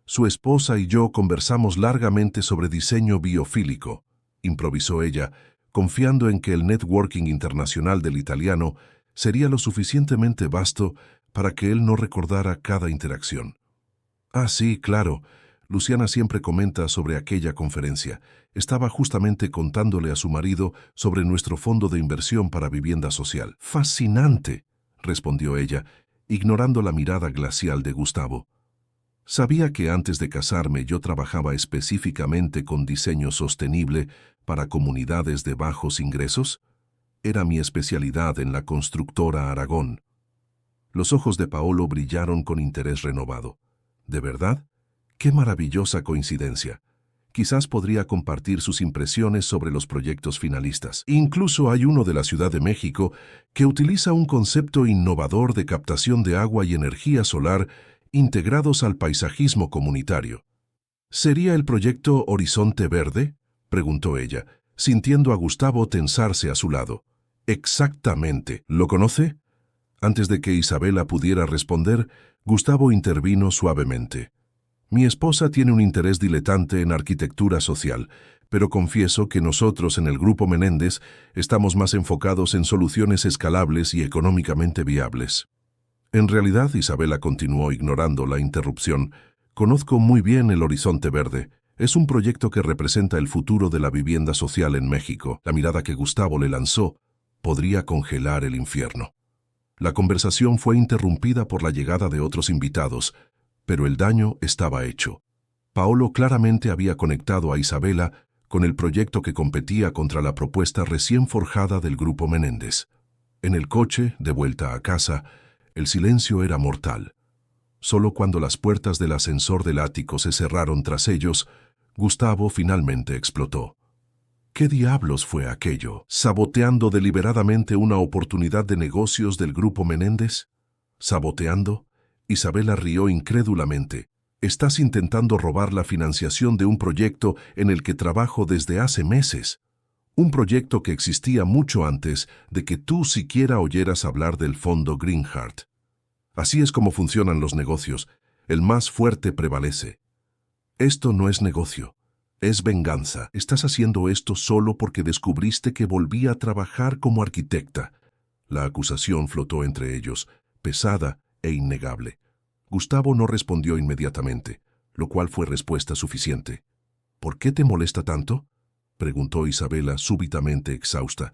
Su esposa y yo conversamos largamente sobre diseño biofílico, improvisó ella, confiando en que el networking internacional del italiano sería lo suficientemente vasto para que él no recordara cada interacción. «Ah, sí, claro. Luciana siempre comenta sobre aquella conferencia. Estaba justamente contándole a su marido sobre nuestro fondo de inversión para vivienda social». «Fascinante», respondió ella, ignorando la mirada glacial de Gustavo. «¿Sabía que antes de casarme yo trabajaba específicamente con diseño sostenible para comunidades de bajos ingresos? Era mi especialidad en la constructora Aragón». Los ojos de Paolo brillaron con interés renovado. «¿De verdad? ¡Qué maravillosa coincidencia! Quizás podría compartir sus impresiones sobre los proyectos finalistas. Incluso hay uno de la Ciudad de México que utiliza un concepto innovador de captación de agua y energía solar integrados al paisajismo comunitario». «¿Sería el proyecto Horizonte Verde?», preguntó ella, sintiendo a Gustavo tensarse a su lado. «Exactamente. ¿Lo conoce?». Antes de que Isabela pudiera responder, Gustavo intervino suavemente. «Mi esposa tiene un interés diletante en arquitectura social, pero confieso que nosotros en el Grupo Menéndez estamos más enfocados en soluciones escalables y económicamente viables». En realidad, Isabela continuó ignorando la interrupción, «conozco muy bien el Horizonte Verde. Es un proyecto que representa el futuro de la vivienda social en México». La mirada que Gustavo le lanzó podría congelar el infierno. La conversación fue interrumpida por la llegada de otros invitados, pero el daño estaba hecho. Paolo claramente había conectado a Isabela con el proyecto que competía contra la propuesta recién forjada del Grupo Menéndez. En el coche, de vuelta a casa, el silencio era mortal. Solo cuando las puertas del ascensor del ático se cerraron tras ellos, Gustavo finalmente explotó. ¿Qué diablos fue aquello? ¿Saboteando deliberadamente una oportunidad de negocios del Grupo Menéndez? ¿Saboteando? Isabela rió incrédulamente. Estás intentando robar la financiación de un proyecto en el que trabajo desde hace meses. Un proyecto que existía mucho antes de que tú siquiera oyeras hablar del fondo Greenheart. Así es como funcionan los negocios. El más fuerte prevalece. Esto no es negocio. Es venganza. Estás haciendo esto solo porque descubriste que volví a trabajar como arquitecta. La acusación flotó entre ellos, pesada e innegable. Gustavo no respondió inmediatamente, lo cual fue respuesta suficiente. ¿Por qué te molesta tanto?, preguntó Isabela súbitamente exhausta.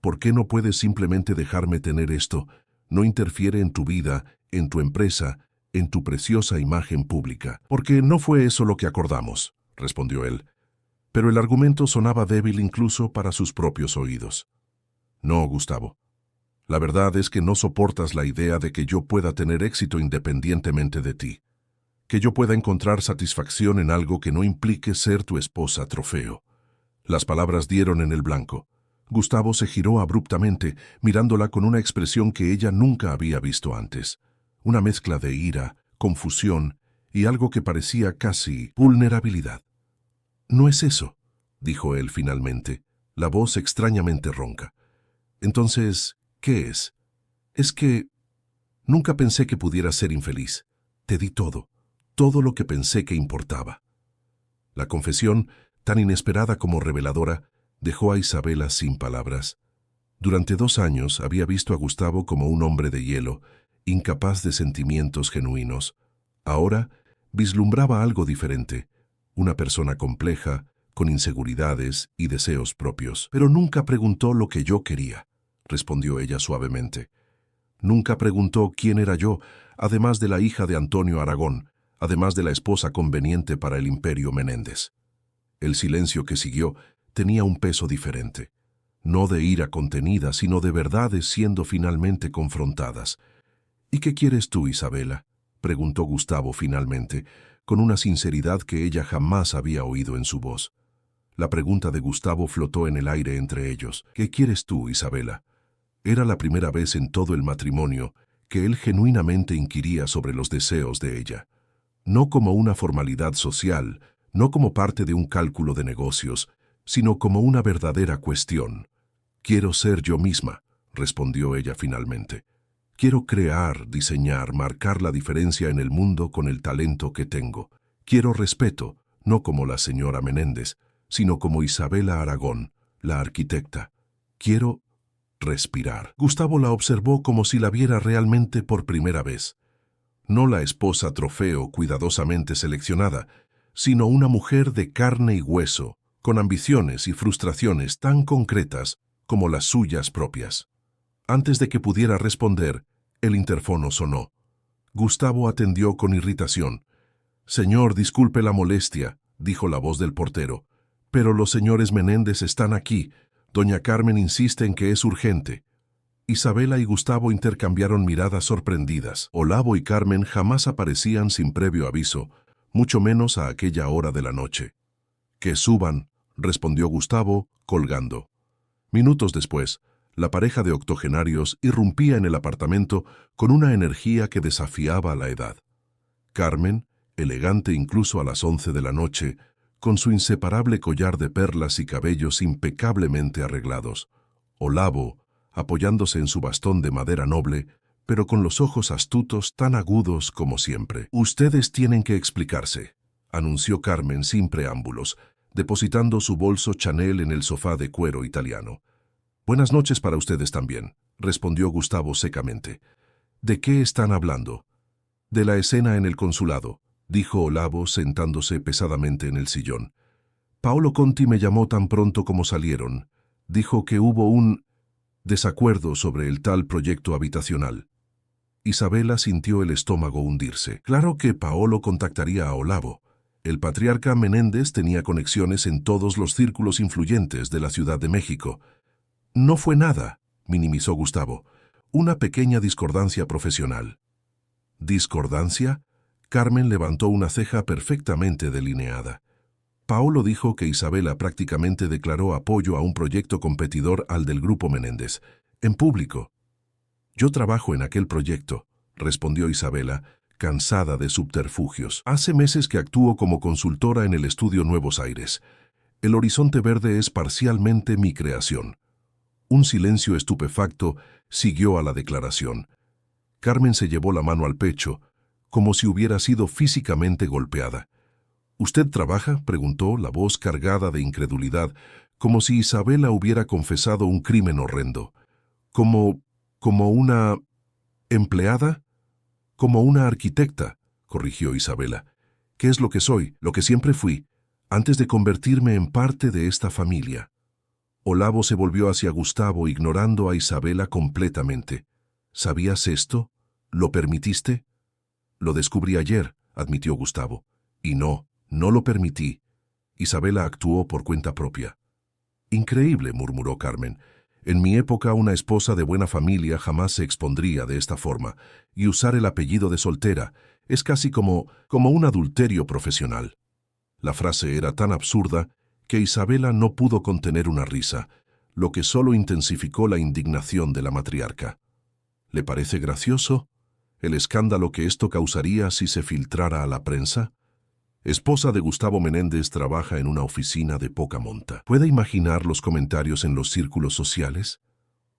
¿Por qué no puedes simplemente dejarme tener esto? No interfiere en tu vida, en tu empresa, en tu preciosa imagen pública. Porque no fue eso lo que acordamos, respondió él. Pero el argumento sonaba débil incluso para sus propios oídos. No, Gustavo. La verdad es que no soportas la idea de que yo pueda tener éxito independientemente de ti. Que yo pueda encontrar satisfacción en algo que no implique ser tu esposa trofeo. Las palabras dieron en el blanco. Gustavo se giró abruptamente, mirándola con una expresión que ella nunca había visto antes. Una mezcla de ira, confusión y algo que parecía casi vulnerabilidad. «No es eso», dijo él finalmente, la voz extrañamente ronca. «Entonces, ¿qué es?» «Es que nunca pensé que pudieras ser infeliz. Te di todo lo que pensé que importaba». La confesión, tan inesperada como reveladora, dejó a Isabela sin palabras. Durante 2 años había visto a Gustavo como un hombre de hielo, incapaz de sentimientos genuinos. Ahora vislumbraba algo diferente, una persona compleja, con inseguridades y deseos propios. «Pero nunca preguntó lo que yo quería», respondió ella suavemente. «Nunca preguntó quién era yo, además de la hija de Antonio Aragón, además de la esposa conveniente para el imperio Menéndez». El silencio que siguió tenía un peso diferente, no de ira contenida, sino de verdades siendo finalmente confrontadas. «¿Y qué quieres tú, Isabela?», preguntó Gustavo finalmente, con una sinceridad que ella jamás había oído en su voz. La pregunta de Gustavo flotó en el aire entre ellos. «¿Qué quieres tú, Isabela?». Era la primera vez en todo el matrimonio que él genuinamente inquiría sobre los deseos de ella. No como una formalidad social, no como parte de un cálculo de negocios, sino como una verdadera cuestión. «Quiero ser yo misma», respondió ella finalmente. «Quiero crear, diseñar, marcar la diferencia en el mundo con el talento que tengo. Quiero respeto, no como la señora Menéndez, sino como Isabela Aragón, la arquitecta. Quiero respirar». Gustavo la observó como si la viera realmente por primera vez. No la esposa trofeo cuidadosamente seleccionada, sino una mujer de carne y hueso, con ambiciones y frustraciones tan concretas como las suyas propias. Antes de que pudiera responder, el interfono sonó. Gustavo atendió con irritación. «Señor, disculpe la molestia», dijo la voz del portero, «pero los señores Menéndez están aquí. Doña Carmen insiste en que es urgente». Isabela y Gustavo intercambiaron miradas sorprendidas. Olavo y Carmen jamás aparecían sin previo aviso, mucho menos a aquella hora de la noche. «Que suban», respondió Gustavo, colgando. Minutos después, la pareja de octogenarios irrumpía en el apartamento con una energía que desafiaba a la edad. Carmen, elegante incluso a las 11 de la noche, con su inseparable collar de perlas y cabellos impecablemente arreglados. Olavo, apoyándose en su bastón de madera noble, pero con los ojos astutos tan agudos como siempre. «Ustedes tienen que explicarse», anunció Carmen sin preámbulos, depositando su bolso Chanel en el sofá de cuero italiano. «Buenas noches para ustedes también», respondió Gustavo secamente. «¿De qué están hablando?» «De la escena en el consulado», dijo Olavo sentándose pesadamente en el sillón. «Paolo Conti me llamó tan pronto como salieron. Dijo que hubo un... Desacuerdo sobre el tal proyecto habitacional. Isabela sintió el estómago hundirse. Claro que Paolo contactaría a Olavo. El patriarca Menéndez tenía conexiones en todos los círculos influyentes de la Ciudad de México. No fue nada, minimizó Gustavo. Una pequeña discordancia profesional. ¿Discordancia? Carmen levantó una ceja perfectamente delineada. Paolo dijo que Isabela prácticamente declaró apoyo a un proyecto competidor al del Grupo Menéndez, en público. Yo trabajo en aquel proyecto, respondió Isabela, cansada de subterfugios. Hace meses que actúo como consultora en el estudio Nuevos Aires. El Horizonte Verde es parcialmente mi creación. Un silencio estupefacto siguió a la declaración. Carmen se llevó la mano al pecho, como si hubiera sido físicamente golpeada. ¿Usted trabaja?, preguntó, la voz cargada de incredulidad, como si Isabela hubiera confesado un crimen horrendo. ¿Como una empleada? Como una arquitecta, corrigió Isabela. ¿Qué es lo que soy? Lo que siempre fui, antes de convertirme en parte de esta familia. Olavo se volvió hacia Gustavo, ignorando a Isabela completamente. ¿Sabías esto? ¿Lo permitiste? Lo descubrí ayer, admitió Gustavo. Y no lo permití. Isabela actuó por cuenta propia. Increíble, murmuró Carmen. En mi época, una esposa de buena familia jamás se expondría de esta forma, y usar el apellido de soltera es casi como un adulterio profesional. La frase era tan absurda que Isabela no pudo contener una risa, lo que solo intensificó la indignación de la matriarca. ¿Le parece gracioso el escándalo que esto causaría si se filtrara a la prensa? Esposa de Gustavo Menéndez trabaja en una oficina de poca monta. ¿Puede imaginar los comentarios en los círculos sociales?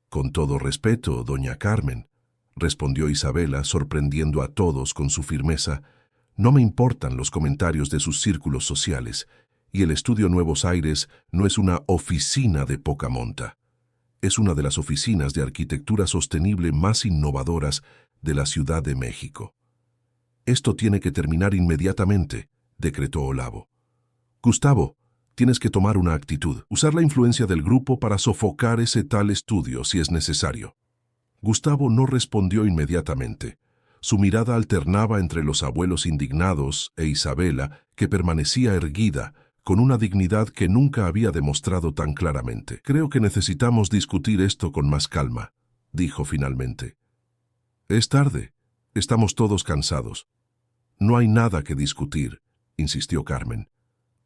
Con todo respeto, doña Carmen, respondió Isabela, sorprendiendo a todos con su firmeza, no me importan los comentarios de sus círculos sociales, y el estudio Nuevos Aires no es una oficina de poca monta. Es una de las oficinas de arquitectura sostenible más innovadoras de la Ciudad de México. Esto tiene que terminar inmediatamente, decretó Olavo. Gustavo, tienes que tomar una actitud, usar la influencia del grupo para sofocar ese tal estudio si es necesario. Gustavo no respondió inmediatamente. Su mirada alternaba entre los abuelos indignados e Isabela, que permanecía erguida, con una dignidad que nunca había demostrado tan claramente. Creo que necesitamos discutir esto con más calma, dijo finalmente. Es tarde. Estamos todos cansados. No hay nada que discutir, insistió Carmen.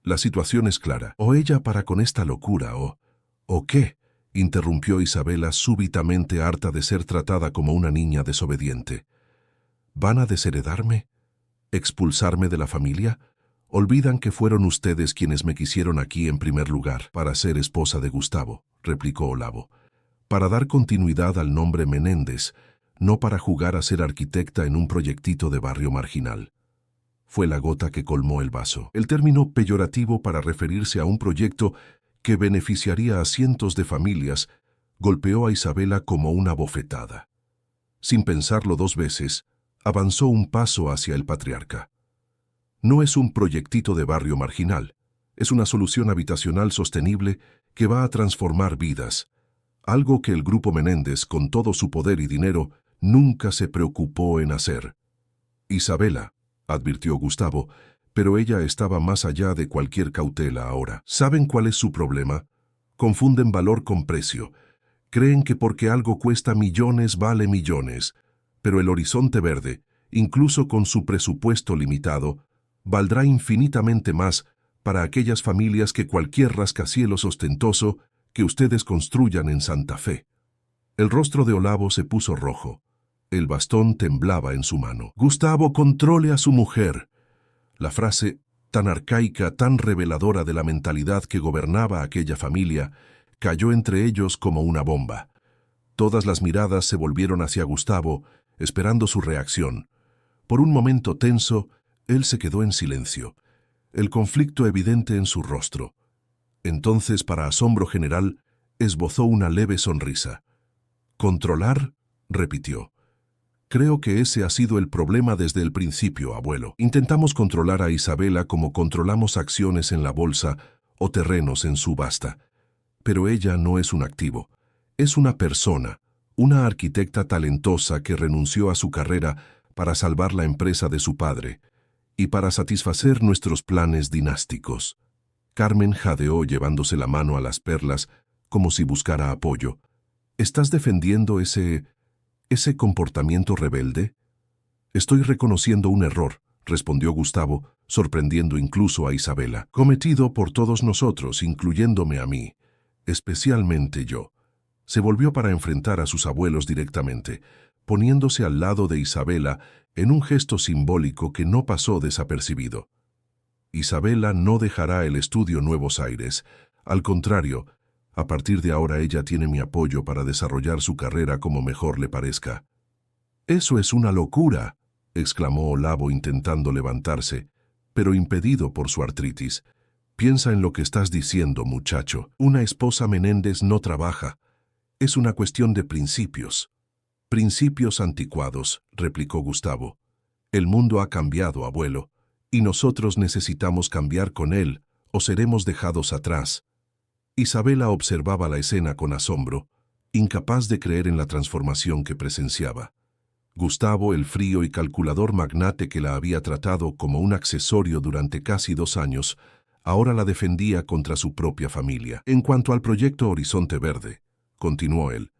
La situación es clara. O ella para con esta locura, ¿o qué?, interrumpió Isabela, súbitamente harta de ser tratada como una niña desobediente. ¿Van a desheredarme? ¿Expulsarme de la familia? Olvidan que fueron ustedes quienes me quisieron aquí en primer lugar para ser esposa de Gustavo, replicó Olavo. Para dar continuidad al nombre Menéndez, no para jugar a ser arquitecta en un proyectito de barrio marginal. Fue la gota que colmó el vaso. El término peyorativo para referirse a un proyecto que beneficiaría a cientos de familias golpeó a Isabela como una bofetada. Sin pensarlo dos veces, avanzó un paso hacia el patriarca. No es un proyectito de barrio marginal, es una solución habitacional sostenible que va a transformar vidas, algo que el Grupo Menéndez, con todo su poder y dinero, nunca se preocupó en hacer. Isabela, advirtió Gustavo, pero ella estaba más allá de cualquier cautela ahora. ¿Saben cuál es su problema? Confunden valor con precio. Creen que porque algo cuesta millones vale millones, pero el Horizonte Verde, incluso con su presupuesto limitado, valdrá infinitamente más para aquellas familias que cualquier rascacielos ostentoso que ustedes construyan en Santa Fe. El rostro de Olavo se puso rojo. El bastón temblaba en su mano. Gustavo, controle a su mujer. La frase, tan arcaica, tan reveladora de la mentalidad que gobernaba aquella familia, cayó entre ellos como una bomba. Todas las miradas se volvieron hacia Gustavo, esperando su reacción. Por un momento tenso, él se quedó en silencio, el conflicto evidente en su rostro. Entonces, para asombro general, esbozó una leve sonrisa. ¿Controlar?, repitió. Creo que ese ha sido el problema desde el principio, abuelo. Intentamos controlar a Isabela como controlamos acciones en la bolsa o terrenos en subasta. Pero ella no es un activo. Es una persona, una arquitecta talentosa que renunció a su carrera para salvar la empresa de su padre y para satisfacer nuestros planes dinásticos. Carmen jadeó llevándose la mano a las perlas como si buscara apoyo. ¿Estás defendiendo ese comportamiento rebelde? Estoy reconociendo un error, respondió Gustavo, sorprendiendo incluso a Isabela, cometido por todos nosotros, incluyéndome a mí, especialmente yo. Se volvió para enfrentar a sus abuelos directamente, poniéndose al lado de Isabela en un gesto simbólico que no pasó desapercibido. Isabela no dejará el estudio Nuevos Aires. Al contrario, a partir de ahora ella tiene mi apoyo para desarrollar su carrera como mejor le parezca. «Eso es una locura», exclamó Olavo intentando levantarse, pero impedido por su artritis. «Piensa en lo que estás diciendo, muchacho. Una esposa Menéndez no trabaja. Es una cuestión de principios». «Principios anticuados», replicó Gustavo. «El mundo ha cambiado, abuelo, y nosotros necesitamos cambiar con él, o seremos dejados atrás». Isabela observaba la escena con asombro, incapaz de creer en la transformación que presenciaba. Gustavo, el frío y calculador magnate que la había tratado como un accesorio durante casi 2 años, ahora la defendía contra su propia familia. «En cuanto al proyecto Horizonte Verde», continuó él,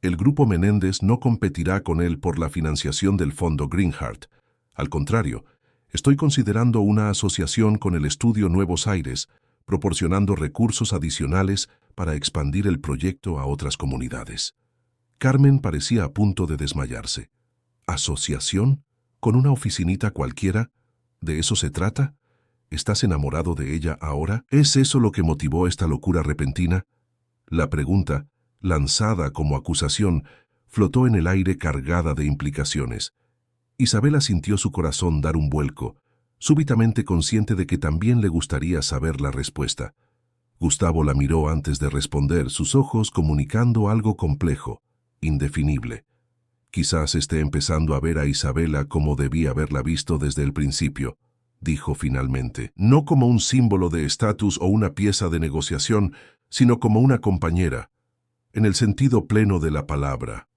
«el Grupo Menéndez no competirá con él por la financiación del Fondo Greenheart. Al contrario, estoy considerando una asociación con el Estudio Nuevos Aires, proporcionando recursos adicionales para expandir el proyecto a otras comunidades». Carmen parecía a punto de desmayarse. ¿Asociación? ¿Con una oficinita cualquiera? ¿De eso se trata? ¿Estás enamorado de ella ahora? ¿Es eso lo que motivó esta locura repentina? La pregunta, lanzada como acusación, flotó en el aire cargada de implicaciones. Isabela sintió su corazón dar un vuelco, súbitamente consciente de que también le gustaría saber la respuesta. Gustavo la miró antes de responder, sus ojos comunicando algo complejo, indefinible. «Quizás esté empezando a ver a Isabela como debía haberla visto desde el principio», dijo finalmente. «No como un símbolo de estatus o una pieza de negociación, sino como una compañera, en el sentido pleno de la palabra».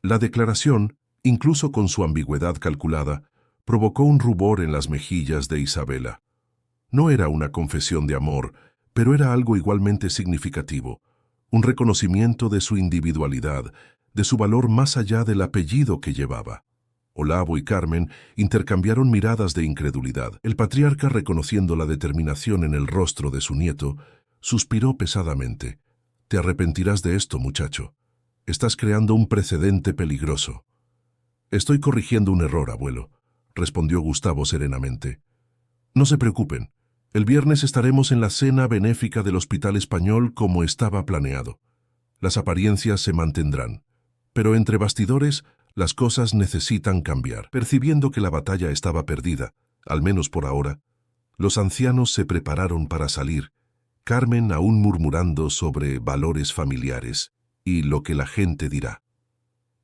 La declaración, incluso con su ambigüedad calculada, provocó un rubor en las mejillas de Isabela. No era una confesión de amor, pero era algo igualmente significativo, un reconocimiento de su individualidad, de su valor más allá del apellido que llevaba. Olavo y Carmen intercambiaron miradas de incredulidad. El patriarca, reconociendo la determinación en el rostro de su nieto, suspiró pesadamente. «Te arrepentirás de esto, muchacho. Estás creando un precedente peligroso». «Estoy corrigiendo un error, abuelo», respondió Gustavo serenamente. «No se preocupen. El viernes estaremos en la cena benéfica del Hospital Español como estaba planeado. Las apariencias se mantendrán. Pero entre bastidores, las cosas necesitan cambiar». Percibiendo que la batalla estaba perdida, al menos por ahora, los ancianos se prepararon para salir, Carmen aún murmurando sobre valores familiares y lo que la gente dirá.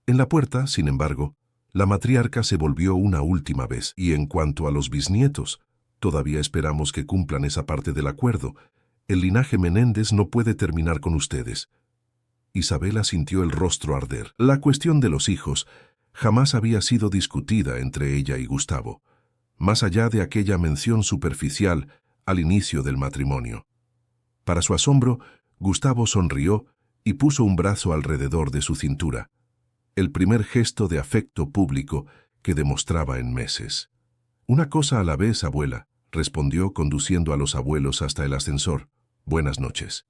En la puerta, sin embargo, la matriarca se volvió una última vez, y en cuanto a los bisnietos, todavía esperamos que cumplan esa parte del acuerdo. El linaje Menéndez no puede terminar con ustedes. Isabela sintió el rostro arder. La cuestión de los hijos jamás había sido discutida entre ella y Gustavo, más allá de aquella mención superficial al inicio del matrimonio. Para su asombro, Gustavo sonrió y puso un brazo alrededor de su cintura, el primer gesto de afecto público que demostraba en meses. «Una cosa a la vez, abuela», respondió conduciendo a los abuelos hasta el ascensor. «Buenas noches».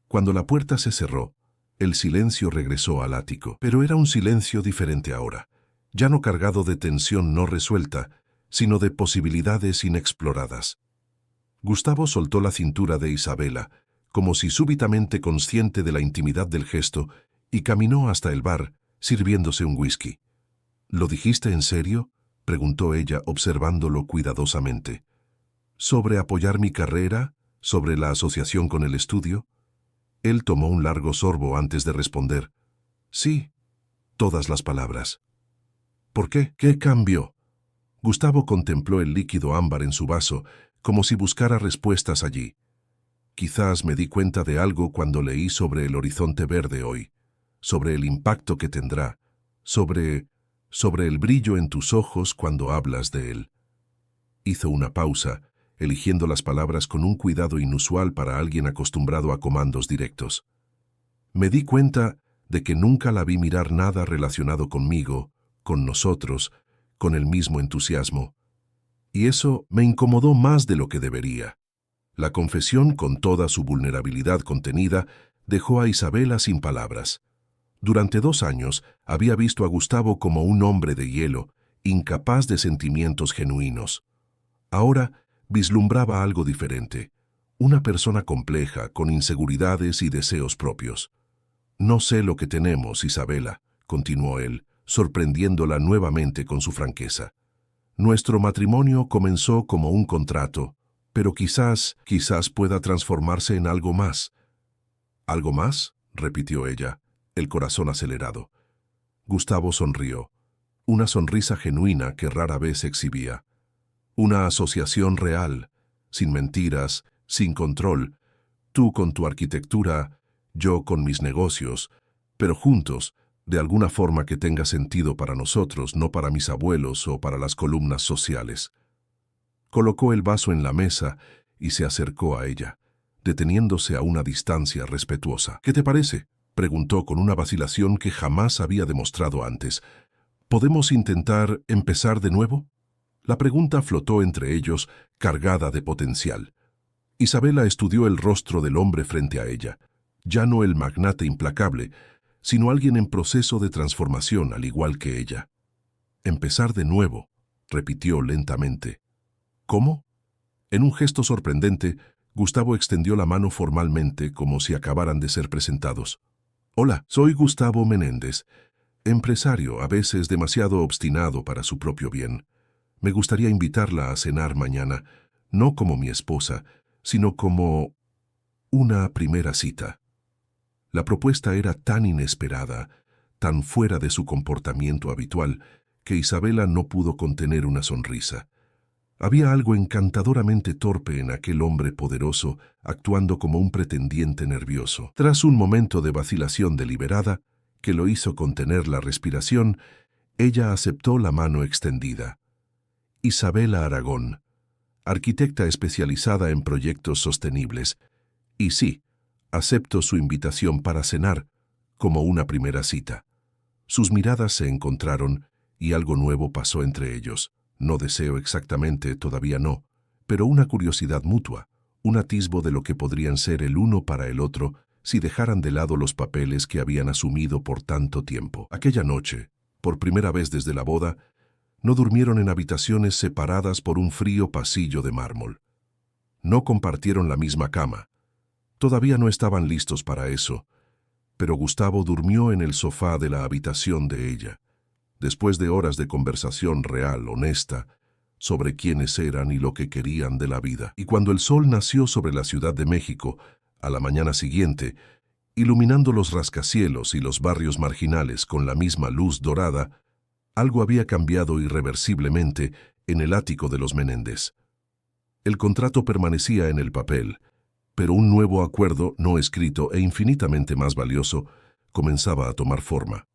Cuando la puerta se cerró, el silencio regresó al ático, pero era un silencio diferente ahora, ya no cargado de tensión no resuelta, sino de posibilidades inexploradas. Gustavo soltó la cintura de Isabela, como si súbitamente consciente de la intimidad del gesto, y caminó hasta el bar, sirviéndose un whisky. «¿Lo dijiste en serio?», preguntó ella observándolo cuidadosamente. «¿Sobre apoyar mi carrera? ¿Sobre la asociación con el estudio?». Él tomó un largo sorbo antes de responder. «Sí», todas las palabras. «¿Por qué? ¿Qué cambió?». Gustavo contempló el líquido ámbar en su vaso, como si buscara respuestas allí. Quizás me di cuenta de algo cuando leí sobre el horizonte verde hoy, sobre el impacto que tendrá, sobre el brillo en tus ojos cuando hablas de él. Hizo una pausa, eligiendo las palabras con un cuidado inusual para alguien acostumbrado a comandos directos. Me di cuenta de que nunca la vi mirar nada relacionado conmigo, con nosotros, con el mismo entusiasmo. Y eso me incomodó más de lo que debería. La confesión, con toda su vulnerabilidad contenida, dejó a Isabela sin palabras. Durante 2 años había visto a Gustavo como un hombre de hielo, incapaz de sentimientos genuinos. Ahora vislumbraba algo diferente, una persona compleja, con inseguridades y deseos propios. «No sé lo que tenemos, Isabela», continuó él, sorprendiéndola nuevamente con su franqueza. «Nuestro matrimonio comenzó como un contrato, pero quizás pueda transformarse en algo más». «¿Algo más?», repitió ella, el corazón acelerado. Gustavo sonrió, una sonrisa genuina que rara vez exhibía. Una asociación real, sin mentiras, sin control, tú con tu arquitectura, yo con mis negocios, pero juntos, de alguna forma que tenga sentido para nosotros, no para mis abuelos o para las columnas sociales. Colocó el vaso en la mesa y se acercó a ella, deteniéndose a una distancia respetuosa. «¿Qué te parece?», preguntó con una vacilación que jamás había demostrado antes. «¿Podemos intentar empezar de nuevo?». La pregunta flotó entre ellos, cargada de potencial. Isabela estudió el rostro del hombre frente a ella, ya no el magnate implacable, sino alguien en proceso de transformación al igual que ella. «Empezar de nuevo», repitió lentamente. «¿Cómo?». En un gesto sorprendente, Gustavo extendió la mano formalmente como si acabaran de ser presentados. «Hola, soy Gustavo Menéndez, empresario, a veces demasiado obstinado para su propio bien. Me gustaría invitarla a cenar mañana, no como mi esposa, sino como una primera cita». La propuesta era tan inesperada, tan fuera de su comportamiento habitual, que Isabela no pudo contener una sonrisa. Había algo encantadoramente torpe en aquel hombre poderoso, actuando como un pretendiente nervioso. Tras un momento de vacilación deliberada, que lo hizo contener la respiración, ella aceptó la mano extendida. Isabela Aragón, arquitecta especializada en proyectos sostenibles. Y sí, acepto su invitación para cenar, como una primera cita. Sus miradas se encontraron y algo nuevo pasó entre ellos. No deseo exactamente, todavía no, pero una curiosidad mutua, un atisbo de lo que podrían ser el uno para el otro si dejaran de lado los papeles que habían asumido por tanto tiempo. Aquella noche, por primera vez desde la boda, no durmieron en habitaciones separadas por un frío pasillo de mármol. No compartieron la misma cama. Todavía no estaban listos para eso, pero Gustavo durmió en el sofá de la habitación de ella, después de horas de conversación real, honesta, sobre quiénes eran y lo que querían de la vida. Y cuando el sol nació sobre la Ciudad de México, a la mañana siguiente, iluminando los rascacielos y los barrios marginales con la misma luz dorada, algo había cambiado irreversiblemente en el ático de los Menéndez. El contrato permanecía en el papel, pero un nuevo acuerdo no escrito e infinitamente más valioso comenzaba a tomar forma.